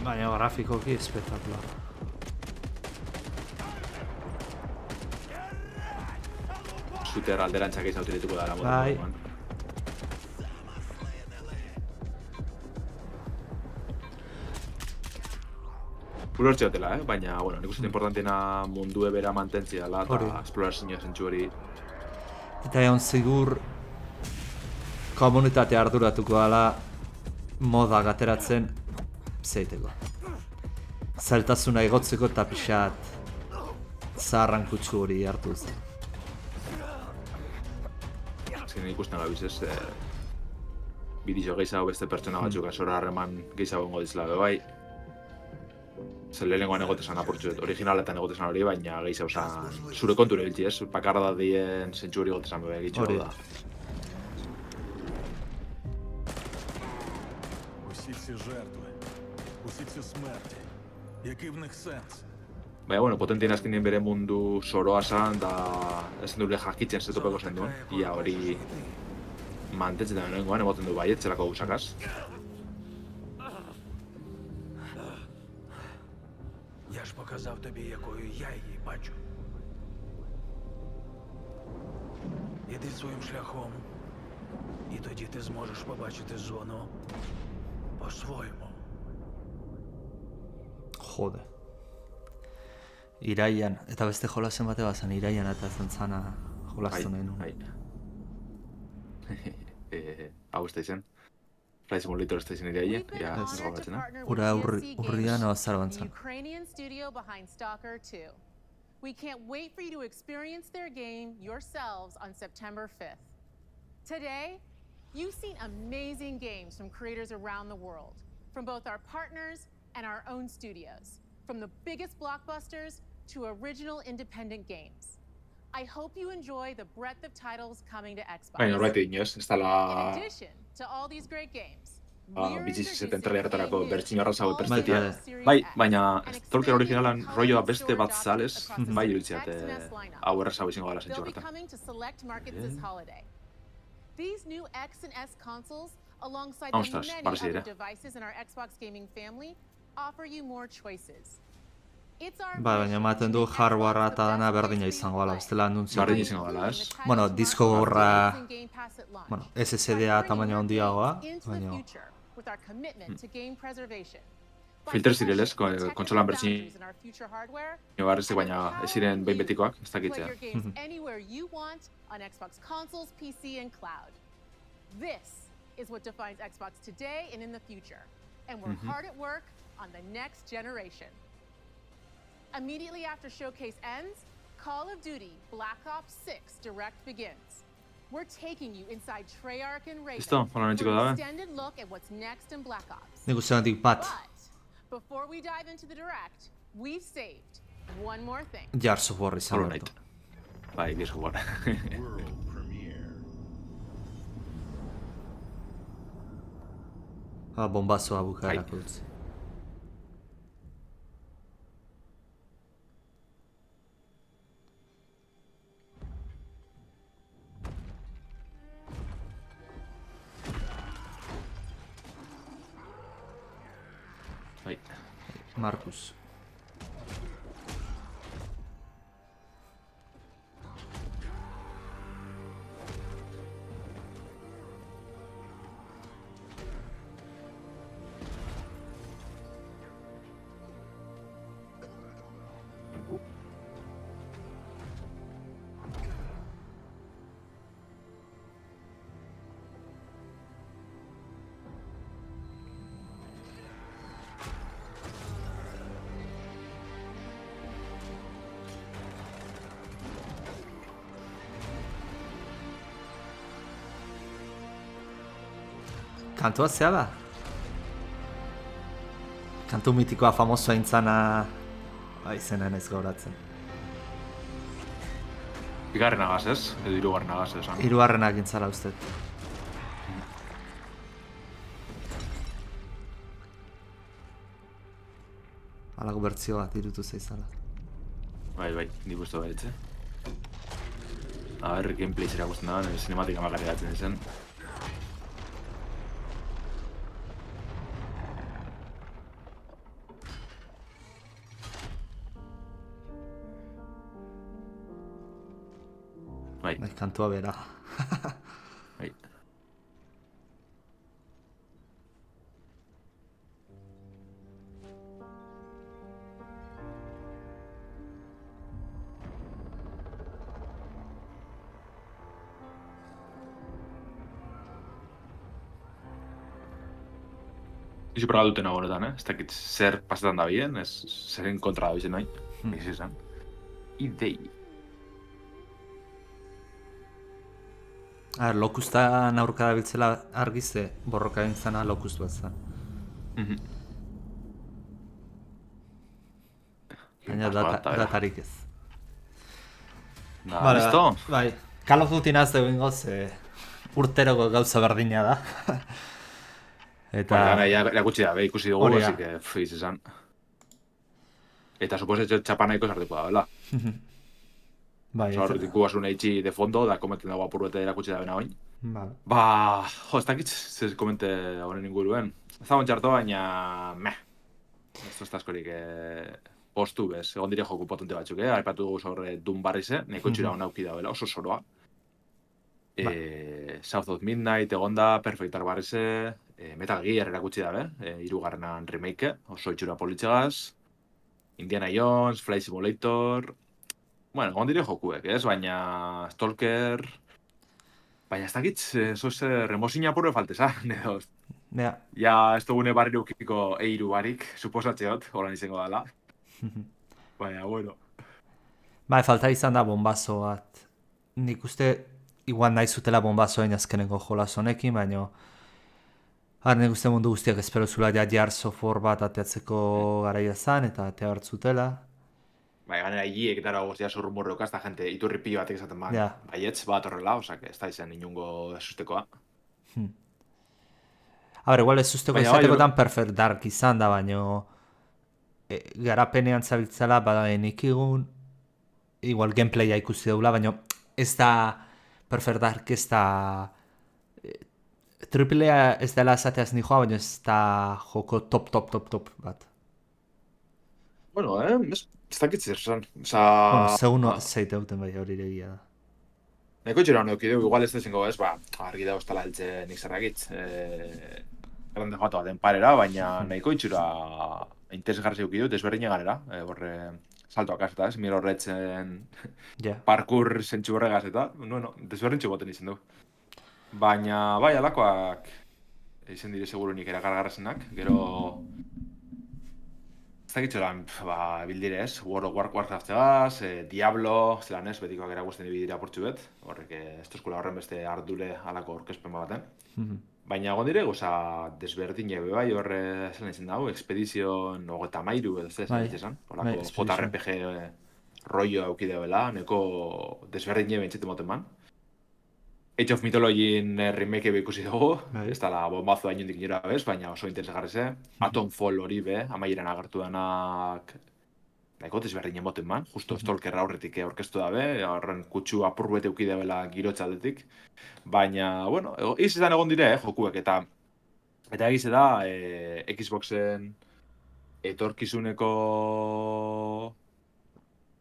Baina grafikoki espetakular. Shooter alderantzak izan utilituko dara moten. Bai. Ulertze dutela, baina, bueno, nik uste importanteena mundu ebera mantentzia dela eta esplorazioa zentsu hori. Eta egon zigur komunitatea arduratuko dela modak ateratzen zeiteko. Zailtasuna igotzeko eta pixat zaharran kutsu hori hartu zen. Azken ikusten gabiz ez, bidizio gehiago beste pertsona batzuk azora harreman gehiago gongo dizela bai. Zer lehenengoan egotezan apurtxuet, originaletan egotezan hori, baina gehiago zan zure konture bilti ez, pakarra da dien zentsu hori egotezan bebe egitxo da. Усі ці жертви, усі ці смерті, який в них сенс? Baina, bueno, potentien azkenien bere mundu soroa zan, da ez dure jakitzen zetopeko zen duen, ia hori mantentzen da lehenengoan, emoten du baiet, zelako guzakaz. Я ж показав тобі, якою я її бачу. Іди своїм шляхом, і тоді ти зможеш побачити зону по-своєму. Jode. Iraian, eta beste jolasen bate bazan, iraian eta zentzana jolastu nahi nuen. Hau uste izen. Flight Simulator uste izen iraian, ja, gogatzen da. Ura urrian azar bantzan. Ukrainian studio behind Stalker 2. We can't wait for you to experience their game yourselves on September 5th. Today, you've seen amazing games from creators around the world, from both our partners and our own studios, from the biggest blockbusters to original independent games. I hope you enjoy the breadth of titles coming to Xbox. Baina norbait inoz, ez dala In addition to all these great games, bizizizeten trailertarako bertxin arrazago perspektia. Bai, baina Stalker originalan rolloa beste bat zalez, bai iruditzeat hau errazago izango gala zentsu horretan. These new X and S consoles, alongside Ostras, the many parece other ere. devices in our Xbox gaming family, offer you more choices. Bai, baina ematen du hardwarea eta dana berdina izango gala, bestela anuntzio. Berdina izango gala, ez? Bueno, disko gorra, bueno, SSD-a tamaina handiagoa, baina... With our commitment to game preservation. Filter zirelez, kontsolan bertxin barreztek, baina ez ziren behin betikoak, ez dakitzea. Play your games anywhere you want on Xbox consoles, PC, and cloud. This is what defines Xbox today and in the future. And we're hard at work on the next generation. Immediately after Showcase ends, Call of Duty Black Ops 6 Direct begins. We're taking you inside Treyarch and Raven for an extended look at what's next in Black Ops. Nik uste handik bat. But before we dive into the Direct, we've saved one more thing. Gears of War izan bertu. Bai, Gears of War. Bombazoa bukaerako utzi. Marcus. Kantua zea da? Kantu mitikoa famosoa intzana... izena naiz gauratzen. Bigarren agaz ez? Edo hirugarren agaz esan. Hirugarrenak intzala ustet. Halako bertzio bat irutu zaizala. Bai, nik uste baitze. A ber, gameplay zera guztien da, cinematika makarri gatzen zen. Bai. Kantua bera. Bai. Izu praga duten agonetan, ez dakit zer pasetan da bien, zeren kontra da bizen nahi, izan. Idei. Lokustan aurka da biltzela argize, borroka bintzana lokust bat zen. Baina datarik ez. Listo? Bai, Call of Duty nazte bingoz, urteroko gauza berdina da. Eta... Erakutsi da, ikusi dugu, así que izan. Eta suposetxo txapanaiko sartuko da, bela? Horretik guasun eitxi de fondo, da komenten dago apurbete erakutsi da bena oin. Ez dakit, ez komente honen inguruen. Ez da txarto, baina... Ez da askorik postu bez, egon dire joku potente batzuk, aipatu dugu horre Doom Barrize, neko txura hona auki da bela, oso soroa. South of Midnight, egon da, Perfect Dark Barrize, Metal Gear erakutsi da, hirugarrenan remake, oso itxura politxegaz, Indiana Jones, Flight Simulator... Bueno, egon dire jokuek, ez? Baina Stalker... Baina ez dakit, remozina apurre falteza, edo... Ja, ez dugune barri ukiko eiru barik, suposatzeot, horan izango dela. Baina, bueno. Falta izan da bombazo bat. Nik uste, igual nahi zutela bombazoen azkeneko jolas honekin, baina... Nik uste mundu guztiak espero zula Gears of War bat ateatzeko garaia zan, eta atea hartzutela. Gainera higiek dara goztia zurrumurroka, ez da gente iturri pilo batek esaten baietz bat horrela, osak ez da izan inungo esustekoa. Igual ezusteko izatekotan Perfect Dark izan da, baina garapenean zabiltzela badaenik egun, igual gameplaya ikusi daula, baina ez da Perfect Dark ez da AAA ez dela esateaz ni joa, baina ez da joko top bat. Bueno, ez dakit zer zan. Segun zeite duten bai hori egia da. Neko txera honek ideu, igual ez dezingo ez, argi da ostala heltze nik zerrakitz. Grande joatu baten parera, baina nahiko itxura interesgarri zeuki dut, desberdine ganera. Horre, saltoak azeta ez, miro horretzen parkour zentsu horregaz eta, desberdintxo boten izan du. Baina, bai, alakoak izan dire seguru nik erakargarrazenak, gero... Ez dakitxoran, bildire ez, World of Warcraft-egaz, Diablo, zelan ez, betikoak eragusten ibidira portxu bet, horrek ez tozkula horren beste ardure alako orkespen baten. Baina egon dire, goza desberdine bai, horre zelan izan dago, Expedition 33 edo ez izan, horako JRPG rollo aukideo bela, neko desberdine bentsete moten man. Age of Mythology-in remake ikusi dugu, ez da la bombazo da inundik nira bez, baina oso interesgarri ze. Atomfall hori be, amaieran agertu denak nahiko desberdin emoten man, justo Stalker aurretik orkestu da be, horren kutsu apurbete eukide bela girotxaldetik. Baina, bueno, izan egon dire, jokuek, eta egize da, Xboxen etorkizuneko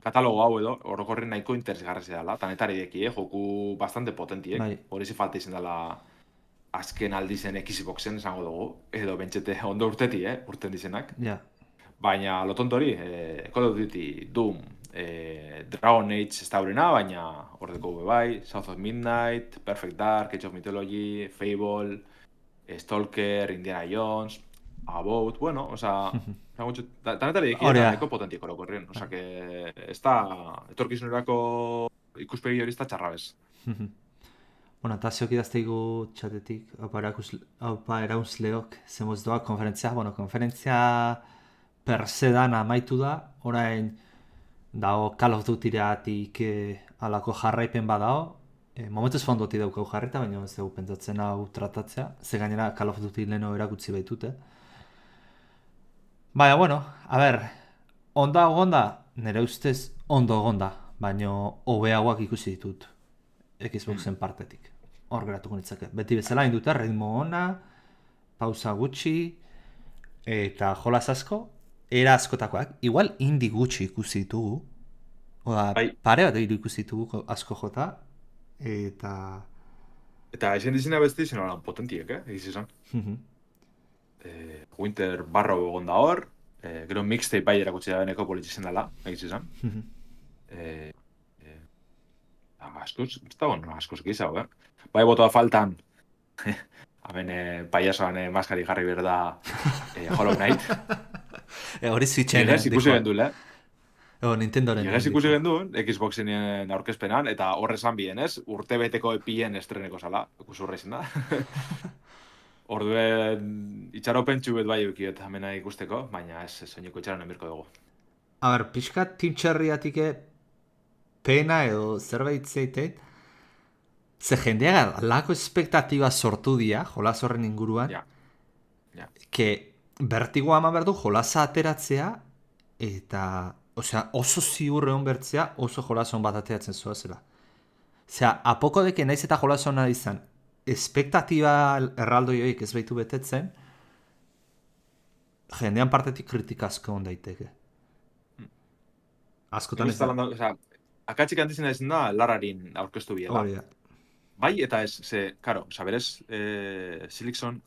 katalogo hau edo, orokorren nahiko interesgarri dela, tanetari deki, joku bastante potentiek, hori ze falta izan dela azken aldizen Xboxen esango dugu, edo bentxete ondo urteti, urten dizenak. Baina, lotontori, Call of Duty, Doom, Dragon Age ez da horrena, baina hordeko bai, South of Midnight, Perfect Dark, Age of Mythology, Fable, Stalker, Indiana Jones, About, bueno, oza... Tanetari deki, nahiko potentiek orokorren, oza, que ez da, etorkizunerako ikuspegi hori ez da txarra bez. Bueno, eta ziok idazteigu txatetik, haupa erauzleok, zemoz doa konferentzia, konferentzia per se dan amaitu da, orain dago Call of Duty-ratik alako jarraipen badao, momentuz fondoti daukau jarreta, baina ez dugu pentsatzen hau tratatzea, ze gainera Call of Duty leheno erakutsi baitute. Baina, bueno, a ber, onda, nire ustez ondo egonda, baina hobeagoak ikusi ditut Xboxen partetik. Hor geratuko nitzake. Beti bezala indute, ritmo ona, pausa gutxi, eta jolas asko, era askotakoak. Igual indi gutxi ikusi ditugu, oda, pare bat ikusi ditugu asko jota, eta... Eta esen dizena beste izan horan potentiek, egiz izan. Winter Barrow egon da hor, gero mixtape bai erakutsi da beneko politizen dela, egiz izan. Askoz, ez da bon, askoz gizago, Bai botoa faltan Hemen paiasoan maskari jarri behar da Hollow Knight. Hori Switchen. Igez ikusi gendun, Nintendoren. Igez ikusi gendun, Xboxen aurkezpenan, eta horre esan bien, ez? Urte beteko epien estreneko zala, ikusurra izan da. Orduen itxaropentsu bet bai eukiet amena ikusteko, baina ez soineko itxaron emirko dugu. A ber, pixkat Team Cherryatik pena edo zerbait zeiteit, ze jendeak alako espektatiba sortu dia, jolas horren inguruan, ke bertigoa ama berdu jolasa ateratzea, eta, osea, oso ziur egon bertzea, oso jolas hon bat ateratzen zoazela. Osea, apoko deke naiz eta jolas hona izan, espektatiba erraldoioik ez baitu betetzen, jendean partetik kritikazko hon daiteke. Askotan ez da. Akatsik handizena izan da, Lararin aurkeztu biela. Bai, eta ez, karo, berez, Silikson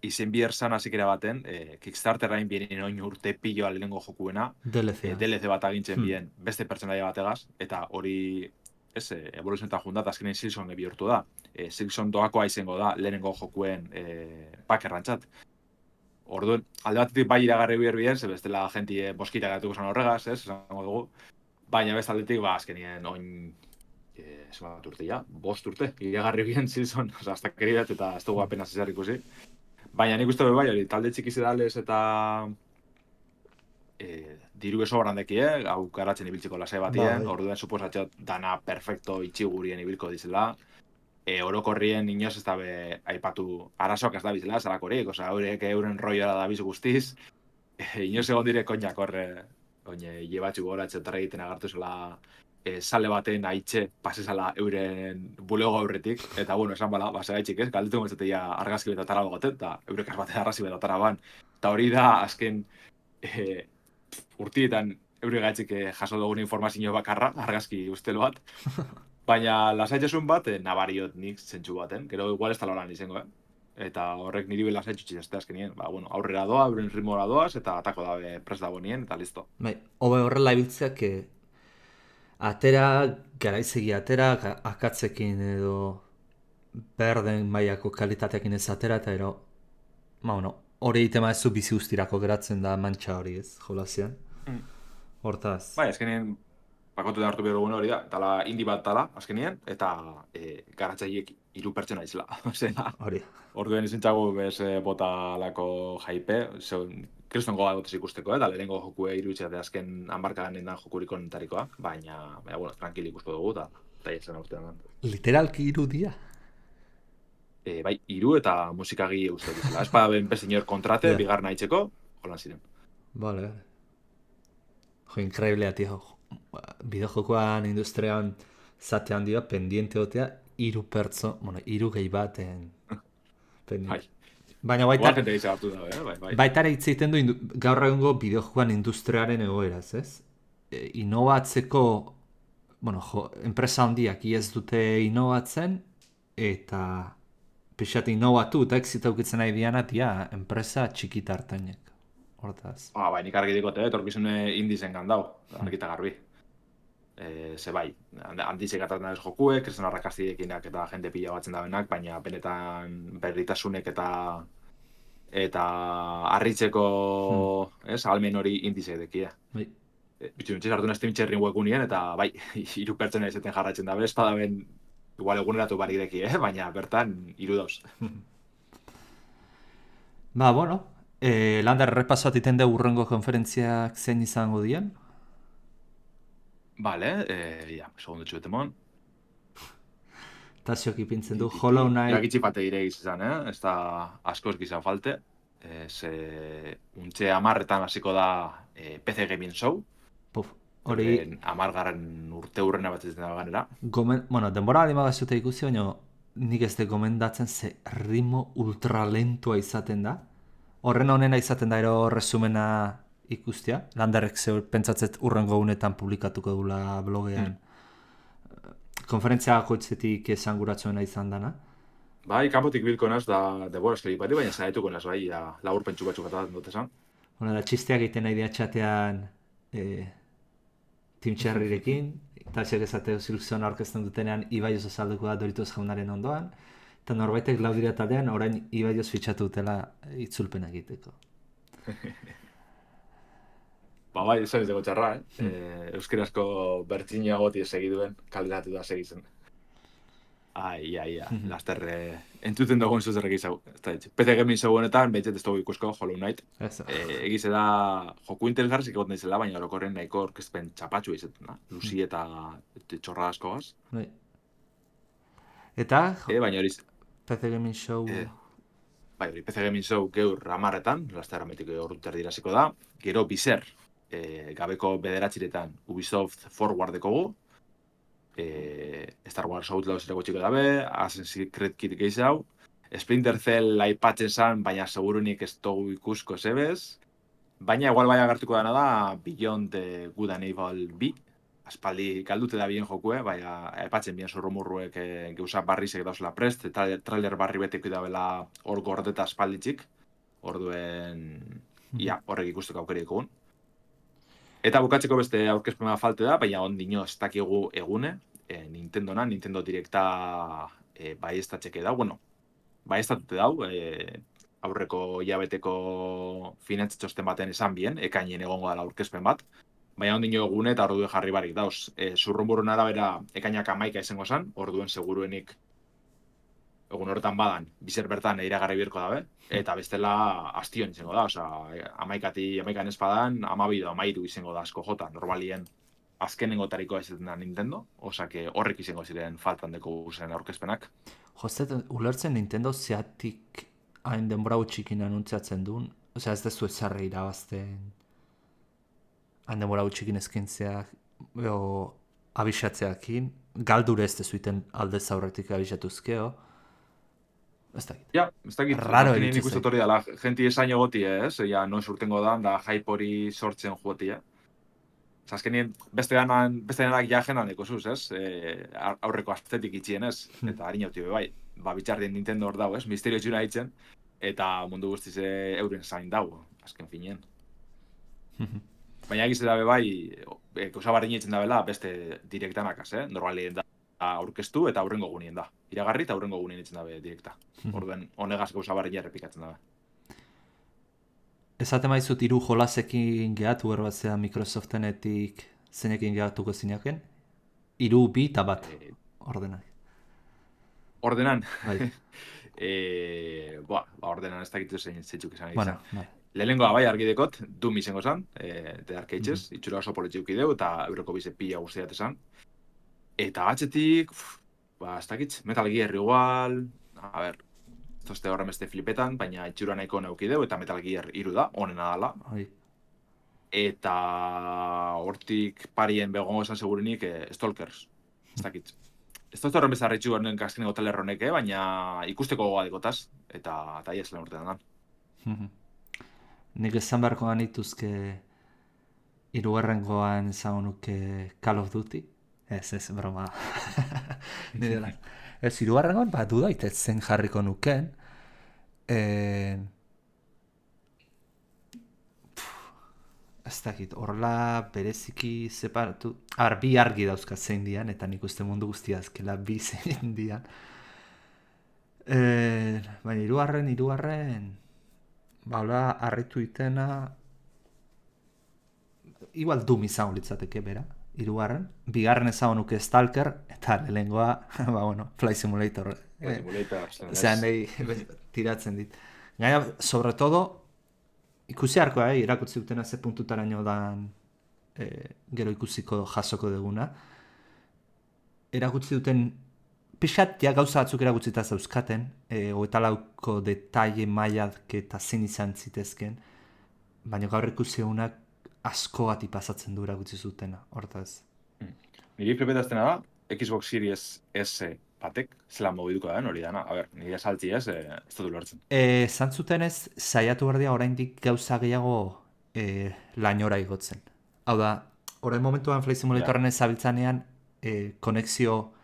izen bier zan azikera baten, Kickstarterain bienen oin urte piloa lehenengo jokuena, DLC bat agintzen bien beste pertsonaia bategaz, eta hori, evoluzionetan jundat, azkenean Silikson bihurtu da. Silikson doakoa izango da lehenengo jokuen pakerrantzat. Orduan, alde batetik bai iragarri bier, ze bestela jentie boskita gatuko zan horregaz, esango dugu. Baina best aldetik, azkenien oin, bat urte ja, 5 urte, iragarri bien Silikson, hasta keridat eta ez dugu apenas ezar ikusi. Baina nik uste bai hori, talde txikiz edales eta diru eso brandeki, hau garatzen ibiltzeko lasai batien, orduen suposatxot dana perfecto itxigurien ibilko dizela. Orokorrien inoz ez dabe aipatu arazoak ez da bizela, zalakorik, osea, horiek euren roioa da bizu guztiz, inoz egon dire koinak horre, llebatxu goratzen tarra egiten agartu zela sale baten haitxe pasezala euren bulego aurretik, eta bueno, esan bala, segaitxik ez, galdetu gomeztetia argazki betatara bagoten, eta eurek azbatea argazki betatara ban, eta hori da, azken urtietan eurek gaitxik jaso dugun informazio bakarra, argazki ustelo bat, baina lasaitxesun bat, nabariot nik zentsu baten, gero igual ez taloran izango, eta horrek niri be lasaitxutxi zazte azkenien, aurrera doa, euren ritmora doaz, eta atako dabe prest dago nien, eta listo. Bai, hobe horrela ibiltzeak, atera, garaizegi atera, akatzekin edo berden mailako kalitateakin ez atera, eta ero, hori itema ez zu bizi guztirako geratzen da mantxa hori ez, jolazian. Hortaz. Bai, azkenien, pakotu da hartu behar hori da, tala indi bat tala, azkenien, eta garatzaiek 3 pertsona izela. Hori. Orduen izintzago bez botalako jaipe, kriston goga gotez ikusteko, eta lehenengo jokue iruditzea azken hamarkadan nendan jokurik onetarikoa, baina, bueno, tranquil ikusko dugu, eta jetzen aurtean. Literalki 3 dia? Bai, 3 eta musikagi uste dizela. Ez bada ben pezinor kontrate, bigarna haitzeko, holan ziren. Vale. Jo, increíblea, tío. Bideojokoan industrian zate handia, pendiente otea, 3 pertso, 3 gehi baten pendiente. Baina baita ere hitz egiten du gaur egungo bideojokoan industriaren egoeraz, ez? Inobatzeko, enpresa handiak ez dute inobatzen, eta pixat inobatu eta exit aukitzen nahi diana, enpresa txikita hartainek. Hortaz. Bai, nik argi dikote, etorkizune indizen gandau, argita garbi. Ze bai, handizek atatzen ez jokue, kresen arrakastidekinak eta jende pila batzen da benak, baina benetan berritasunek eta harritzeko almen hori indizek dekia. Bitxu nintziz hartu nazte mitxerrin webgunien, eta bai, 3 pertsona izaten jarratzen da, espada ben, igual eguneratu barik deki, baina bertan 3 dauz. Bueno, Lander, errepasoat iten da urrengo konferentziak zein izango dian? Vale, segundu txubetemon. Taziok ipintzen du, Hollow Knight... Irakitzi falte gireiz izan, ez da askoz gizan falte. Untxe 10 hasiko da PC Gaming Show. Hori... 10 urte hurrena bat izan da ganera. Denbora bali magazute ikusi, baina nik ez de gomendatzen ze ritmo ultralentua izaten da. Horren honena izaten da ero resumena ikustia. Landerrek zeur pentsatzet urrengo unetan publikatuko dula blogean. Konferentzia goitzetik esanguratzuena izan dana. Bai, kanpotik bilko naz da debora eskeri bari, baina zaituko naz bai, labur pentsu batzuk atatzen dut esan. Da txisteak egiten nahi txatean Team Cherryrekin, eta ziak ezateo Silikson aurkezten dutenean Ibai oso salduko da Doritos jaunaren ondoan, Eta norbaitek Laudira taldean orain Ibaioz fitxatu dutela itzulpena egiteko. Bai, izan izango txarra, Euskarazko bertxina goti segiduen kaleratu da segitzen. Ai, laster entzuten dugun zuzerrek izau. PC Gaming Show honetan, behitzet ez dugu ikusko Hollow Knight. Egize da, joku interesgarzik egoten izela, baina orokorren nahiko orkezpen txapatxu izaten da. Luzi eta txorra askoaz. Eta, baina hori... PC Gaming Show... Bai, hori PC Gaming Show geur amarretan, laster ametik orduter dirasiko da. Gero bizer, gabeko bederatxiretan Ubisoft Forward dekogu. Star Wars Outlaws erako txiko dabe, Assassin's Creed Kid gehiago, Splinter Cell aipatzen zan, baina segurunik ez dugu ikusko zebez, baina igual bai agertuko dana da Beyond Good and Evil 2, aspaldi galdute da bien jokue, baina aipatzen bien zurrumurruek geuza barrizek dauzela prest, eta trailer barri beteko dabela hor gordeta aspalditxik, orduen, horrek ikusteko aukerik egun. Eta bukatzeko beste aurkezpena falte da, baina ondino ez dakigu egune, Nintendo Directa baieztatzeke dau, baieztatute dau, aurreko hilabeteko finantz txosten baten esan bien, ekainien egongo dela aurkezpen bat, baina ondino egune eta orduen jarri barik dauz. Zurrumburun arabera ekainak 11 izango zen, orduen seguruenik egun horretan badan, bizer bertan iragarri birko dabe, eta bestela astion izango da, oza, 11 espadan, 12 da 13 izango da asko jota, normalien azkenengo tarikoa izaten da Nintendo, oza, horrek izango ziren faltan deko zen aurkezpenak. Jostet, ulertzen Nintendo zeatik hain denbora gutxikin anuntziatzen duen, oza, ez dezu ezarri irabazten hain denbora gutxikin eskintzeak, abixatzeakin, galdure ez dezuiten aldez aurretik abixatuzkeo, ez dakit. Raro egiten ikusten hori dela, jenti esaino goti ez, noiz urtengo da hype hori sortzen jotia. Azkenien, beste denak jajenan deko zuz, ez? Aurreko astetik itxien ez, eta harin jauti bai. Bitxardien Nintendo hor dago, ez? Misterio txuna hitzen, eta mundu guztiz euren zain dago, azken finien. Baina egiz dabe bai, gauza barri nietzen dabela beste direktanak, ez? Normalien da aurkeztu eta aurrengo gunien da. Iragarri eta aurrengo gunien itzen dabe direkta. Orduen, honegaz gauza barri errepikatzen dabe. Ezaten maizut 3 jolasekin gehatu erbatzea Microsoftenetik zeinekin gehatuko zineaken? 3, 2 eta 1 ordenak. Ordenan? Bai. Ordenan ez dakitu zeitzuk izan egin. Lehenengoa bai argidekot, Doom izango zan, The Dark Ages, itxura oso politxuk ideu, eta euroko bize pila guztiat esan. Eta batxetik, ez dakitz, Metal Gear igual, Zoste horren beste flipetan, baina itxura nahiko neukideu, eta Metal Gear 3 da, onena dala. Eta hortik parien begongo esan segurenik Stalkers. Ez dakit. Ez dut horren bezarra itxu horren kastineko talerronek, baina ikusteko goga dekotaz, eta iaz lehen urtean dan. Nik esan beharko ganituzke 3. esango nuke Call of Duty. Ez, broma. Ez, 3. Batu daitetzen jarriko nuken. Ez dakit, horrela bereziki separatu. Bi argi dauzka zein dian, eta nik uste mundu guztia azkela bi zein dian. Baina 3. Baula, harritu itena... Igual Doom izango litzateke, bera. 3. 2. ezago nuke Stalker, eta lehengoa, Flight Simulator. Zean nahi tiratzen dit. Gaina, sobre todo, ikusi harko, irakutzi dutena ze puntutaraino dan gero ikusiko jasoko deguna. Erakutzi duten, pixat, gauza batzuk erakutzita zauzkaten, oetalauko detaile mailak eta zein izan zitezken, baina gaur ikusi egunak asko gati pasatzen du erakutsi zutena, hortaz. Niri flipetaztena da, Xbox Series S batek, zelan mobiduko da, hori dana. Nire saltzi ez dut ulertzen. Zantzuten ez, saiatu berdia oraindik gauza gehiago lainora igotzen. Hau da, orain momentuan Flight Simulatorren zabiltzanean konexio,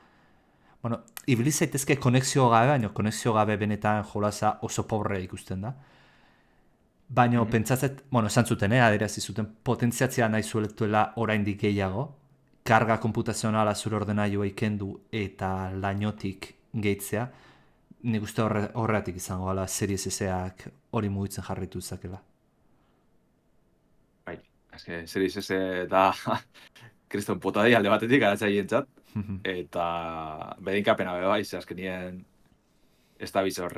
ibili zaitezke konexio gabe, baina konexio gabe benetan jolaza oso pobrea ikusten da. Baina pentsatzet, esan zuten, adirazi zuten, potentziatzea nahi zuetuela oraindik gehiago, karga komputazionala zure ordenailua ikendu eta lainotik gehitzea, nik uste horretik izango gala Series S-ak hori mugitzen jarritu izakela. Bai, eske Series S da kriston potadi alde batetik garatzaientzat eta bedinkapena bai, azkenien ez da bizor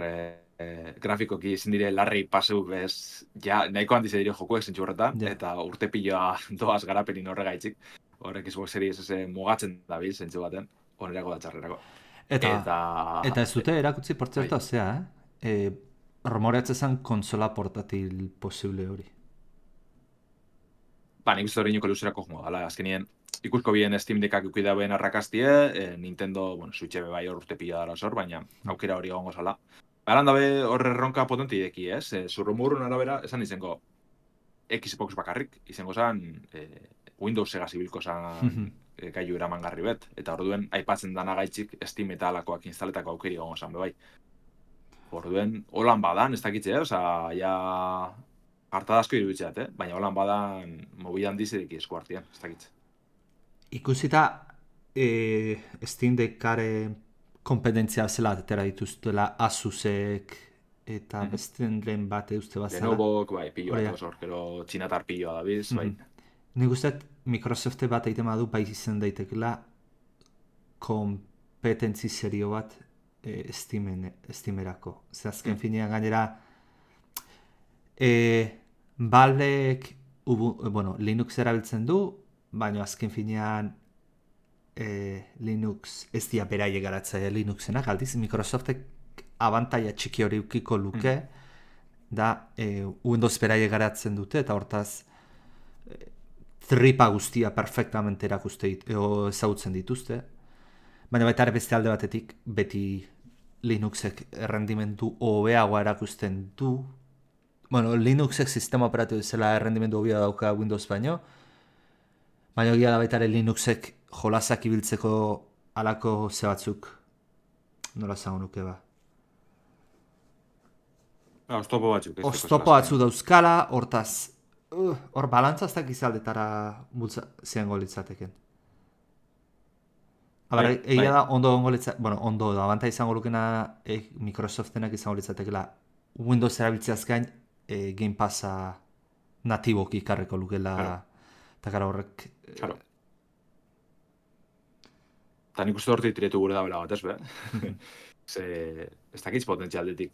grafikoki ezin dire larri paseu bez, ja, nahiko handiz dire jokuek zentsu horretan, eta urte piloa doaz garapenin horregaitzik. Horrek Xbox Series S mugatzen dabil zentsu baten, onerako da txarrerako. Eta ez dute erakutzi, portzerto, zea, rumoreatzen zen konsola portatil posible hori. Nik uste hori niko luzerako jongo dala, azkenien ikusko bien Steam Deckak ukida ben arrakastie, Nintendo, Switch ebe bai hor urte pila dara zor, baina aukera hori gongo zala. Balan dabe horre ronka potenti ideki, zurrumurun arabera, esan izango Xbox bakarrik, izango zan Windows Sega zibilko zan gaiu eramangarri bet, eta orduen aipatzen dana gaitzik Steam eta alakoak instaletako aukeri gongo zan bebai. Orduen, holan badan, ez dakitze, ja hartadazko iruditzeat, baina holan badan mobilan dizideki esku hartian, ez dakitze. Ikusita Steam Deckaren kompetentzia zela atera dituztela Asusek eta besten lehen bat uste bat zela. Lenobok, bai, pilloa eta osor, gero txinatar pilloa da biz, bai. Nik uste Microsoft bat egiten badu bai izan daitekela kompetentzi serio bat Steamerako. Ze azken finean gainera Valvek Linux erabiltzen du, baina azken finean Linux ez dia beraie garatzaia Linuxenak, aldiz Microsoftek abantaia txiki hori ukiko luke, da Windows beraie garatzen dute, eta hortaz tripa guztia perfectamente ezagutzen dituzte, baina baita ere beste alde batetik beti Linuxek errendimendu hobeagoa erakusten du. Linuxek sistema operatibo zela errendimendu hobea dauka Windows baino, baina egia da baita ere Linuxek jolasak ibiltzeko alako ze batzuk nola zango nuke ba. Oztopo batzuk. Oztopo batzuk dauzkala, hortaz, hor balantzaztak izaldetara ziango litzateken. Egia da ondo ondo da, abanta izango lukena Microsoftenak izango litzatekela Windows erabiltzeaz gain Game Passa natiboki ikarreko lukela eta gara horrek... Eta nik uste horti tiretu gure da bela bat, ez be? Ez dakitz potentzialdetik,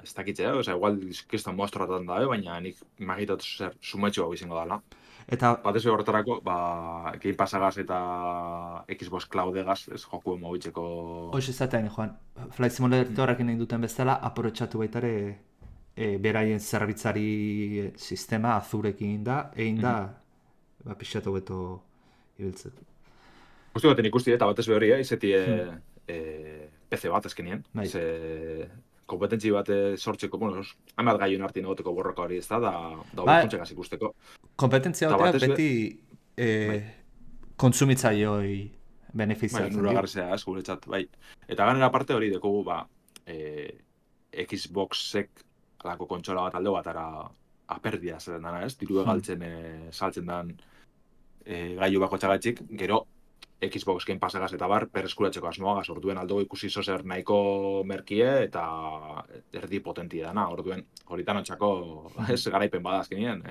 ez dakitz, igual kiston mostratan dabe, baina nik imagitot zer sumetxo hau izango dala. Eta... Batez horretarako, Game Passagaz eta Xbox Cloudegaz, ez joku mobitzeko... Hoxe zatean, Juan, Flight Simulatorrak egin duten bezala, aprobetxatu baitare beraien zerbitzari sistema azurekin egin da, pixatu beto ibiltzeko. Guzti baten ikusti eta batez behori, izeti PC bat ezkenien. Kompetentzi bat sortzeko, hainbat gaiun hartin egoteko borroka hori ez da hobekuntzegaz ikusteko. Kompetentzia batean beti kontsumitzaioi benefiziatzen. Nura garzea, guretzat, bai. Eta ganera parte hori dekogu, Xboxek alako kontsola bat aldo bat aperdia zeren dana, ez? Diru egaltzen saltzen dan gaiu bako txagatxik, gero Xbox Game Passagaz eta bar berreskuratzeko asmoagaz, orduen aldo ikusi zozer nahiko merkie eta erdi potentia dana, orduen horitan otxako ez garaipen badazkinien.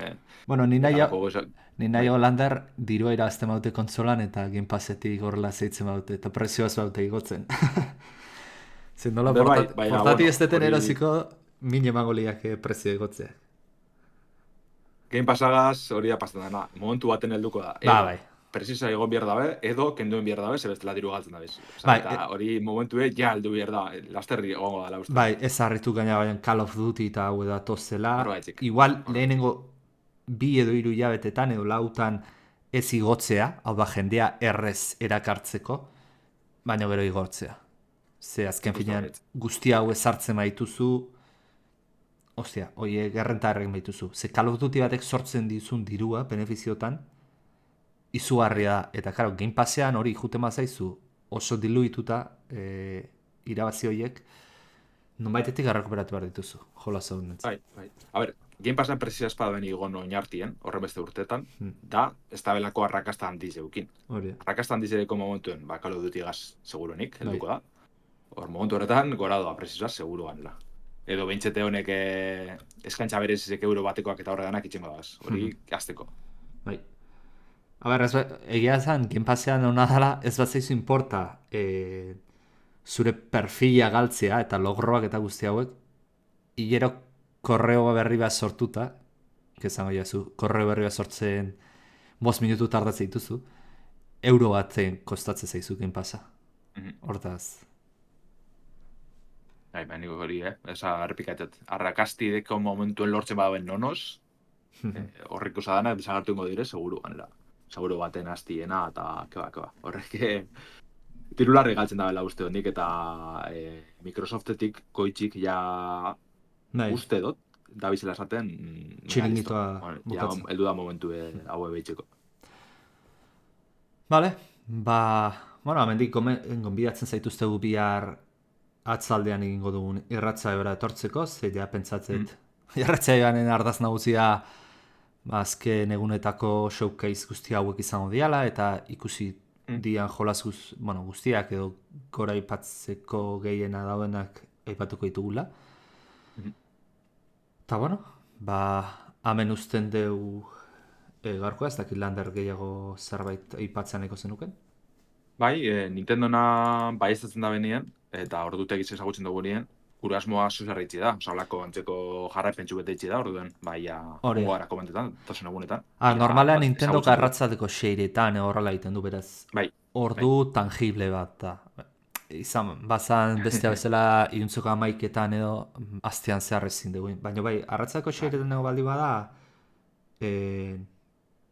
Ni nahi Holander dirua irazten baute kontsolan eta Game Passetik horrela zeitzen baute eta prezioaz baute igotzen. Zer nola portati ez deten erosiko min emango liak prezio igotzea. Game Passagaz hori da pasten dana, momentu baten helduko da. Bai. Prezisa egon behar dabe, edo kenduen behar dabe, zebestela diru galtzen dabe. Eta hori momentue ja heldu behar da, lasterri egongo da lauzten. Bai, ez harritu gaina baina Call of Duty eta hau edo atozela. Igual lehenengo 2 edo 3 hilabetetan edo lautan ez igotzea, hau da jendea errez erakartzeko, baina gero igortzea. Ze azken finean guzti hau ezartzen baituzu, ostia, oie gerrenta erregen baituzu. Ze Call of Duty batek sortzen dizun dirua, benefiziotan, izugarria da, eta karo, Game Passean hori juten bazaizu oso diluituta irabazi horiek, nonbaitetik errekuperatu behar dituzu, jola zaudnetzen. Bai. A ber, Game Passean prezisa espada beni egon oinartien, horren beste urtetan, da, ez da belako arrakasta handiz eukin. Arrakasta handiz edeko momentuen, Call of Duty gaz seguruenik, helduko da. Hor, momentu horretan, gora doa, prezizua, seguru ganela. Edo behintzete honek eskaintza berezizek euro batekoak eta horreganak itxengo daz. Hori, azteko. Bai. A ber, egia esan, Game Passean hona dela, ez bat zeizu importa zure perfila galtzea eta logroak eta guzti hauek, hilero korreo berri bat sortuta, kezango jazu, korreo berri bat sortzen 5 minutu tardatzen dituzu, euro batzen kostatzen zaizu Game Passa. Hortaz. Niko hori, esa errepikatet. Arrakastideko momentuen lortzen badauen nonoz, horrek usadana, desagartu ingo dire, seguru ganera. Seguru baten hastiena, eta keba. Horrek, tirularri galtzen da bela uste hondik, eta Microsoftetik koitxik ja uste dut, da bizela esaten, txiringitoa bukatzen. Ja, eldu da momentu haue behitzeko. Vale, bueno, amendik gonbidatzen zaituztegu bihar atzaldean egingo dugun irratzaioa etortzeko, zeidea pentsatzet, irratzaioanen ardaz nagusia azken egunetako showcase guzti hauek izango diala, eta ikusi dian jolas guztiak edo gora aipatzeko gehiena daudenak aipatuko ditugula. Eta bueno, hemen uzten dugu gaurkoa, ez dakit Lander gehiago zerbait aipatzen eko zenuken? Bai, Nintendona baiestatzen da benien, eta ordutek ezagutzen dugu nien, gure asmoa zuzarritzi da, osalako antzeko jarraipentsu bete itxi da, orduan, gara komentetan, tosen egunetan. Normalean Nintendo garratzateko seiretan horrela egiten du, beraz, ordu tangible bat da. Izan, bazan bestea bezala iruntzeko 11etan edo astean zehar ezin dugu. Baina bai, arratzako seiretan ego baldi bada,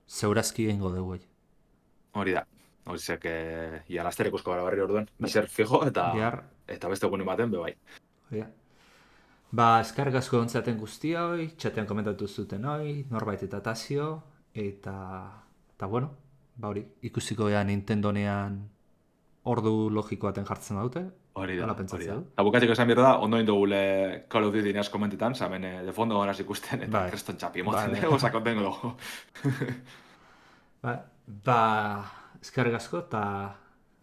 zeurazki egingo dugu. Hori da. Horizeak, lastereko gara barri orduan, bizer fijo eta beste egunen baten, bai. Eskarrik asko gontzaten guztioi, txatean komentatu zuten hoi, norbait eta Tazio, eta bueno, hori, ikusiko ea Nintendonean ordu logikoaten jartzen daute. Hori da. Eta bukatzeko esan behar da, ondoin dugule Call of Duty neaz komentetan, zamen de fondo ganaz ikusten, eta kreston txapi emoten dugu, sakonten dugu. Eskerrik asko, eta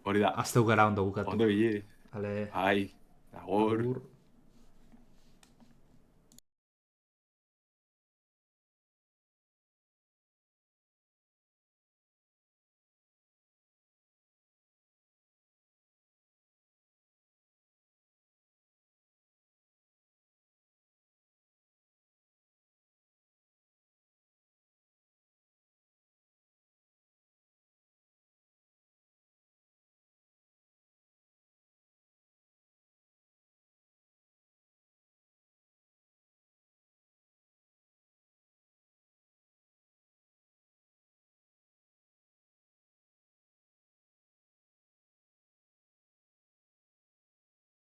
hori da. azteu gara ondo bukatu. Ondo bili. Vale. Agur.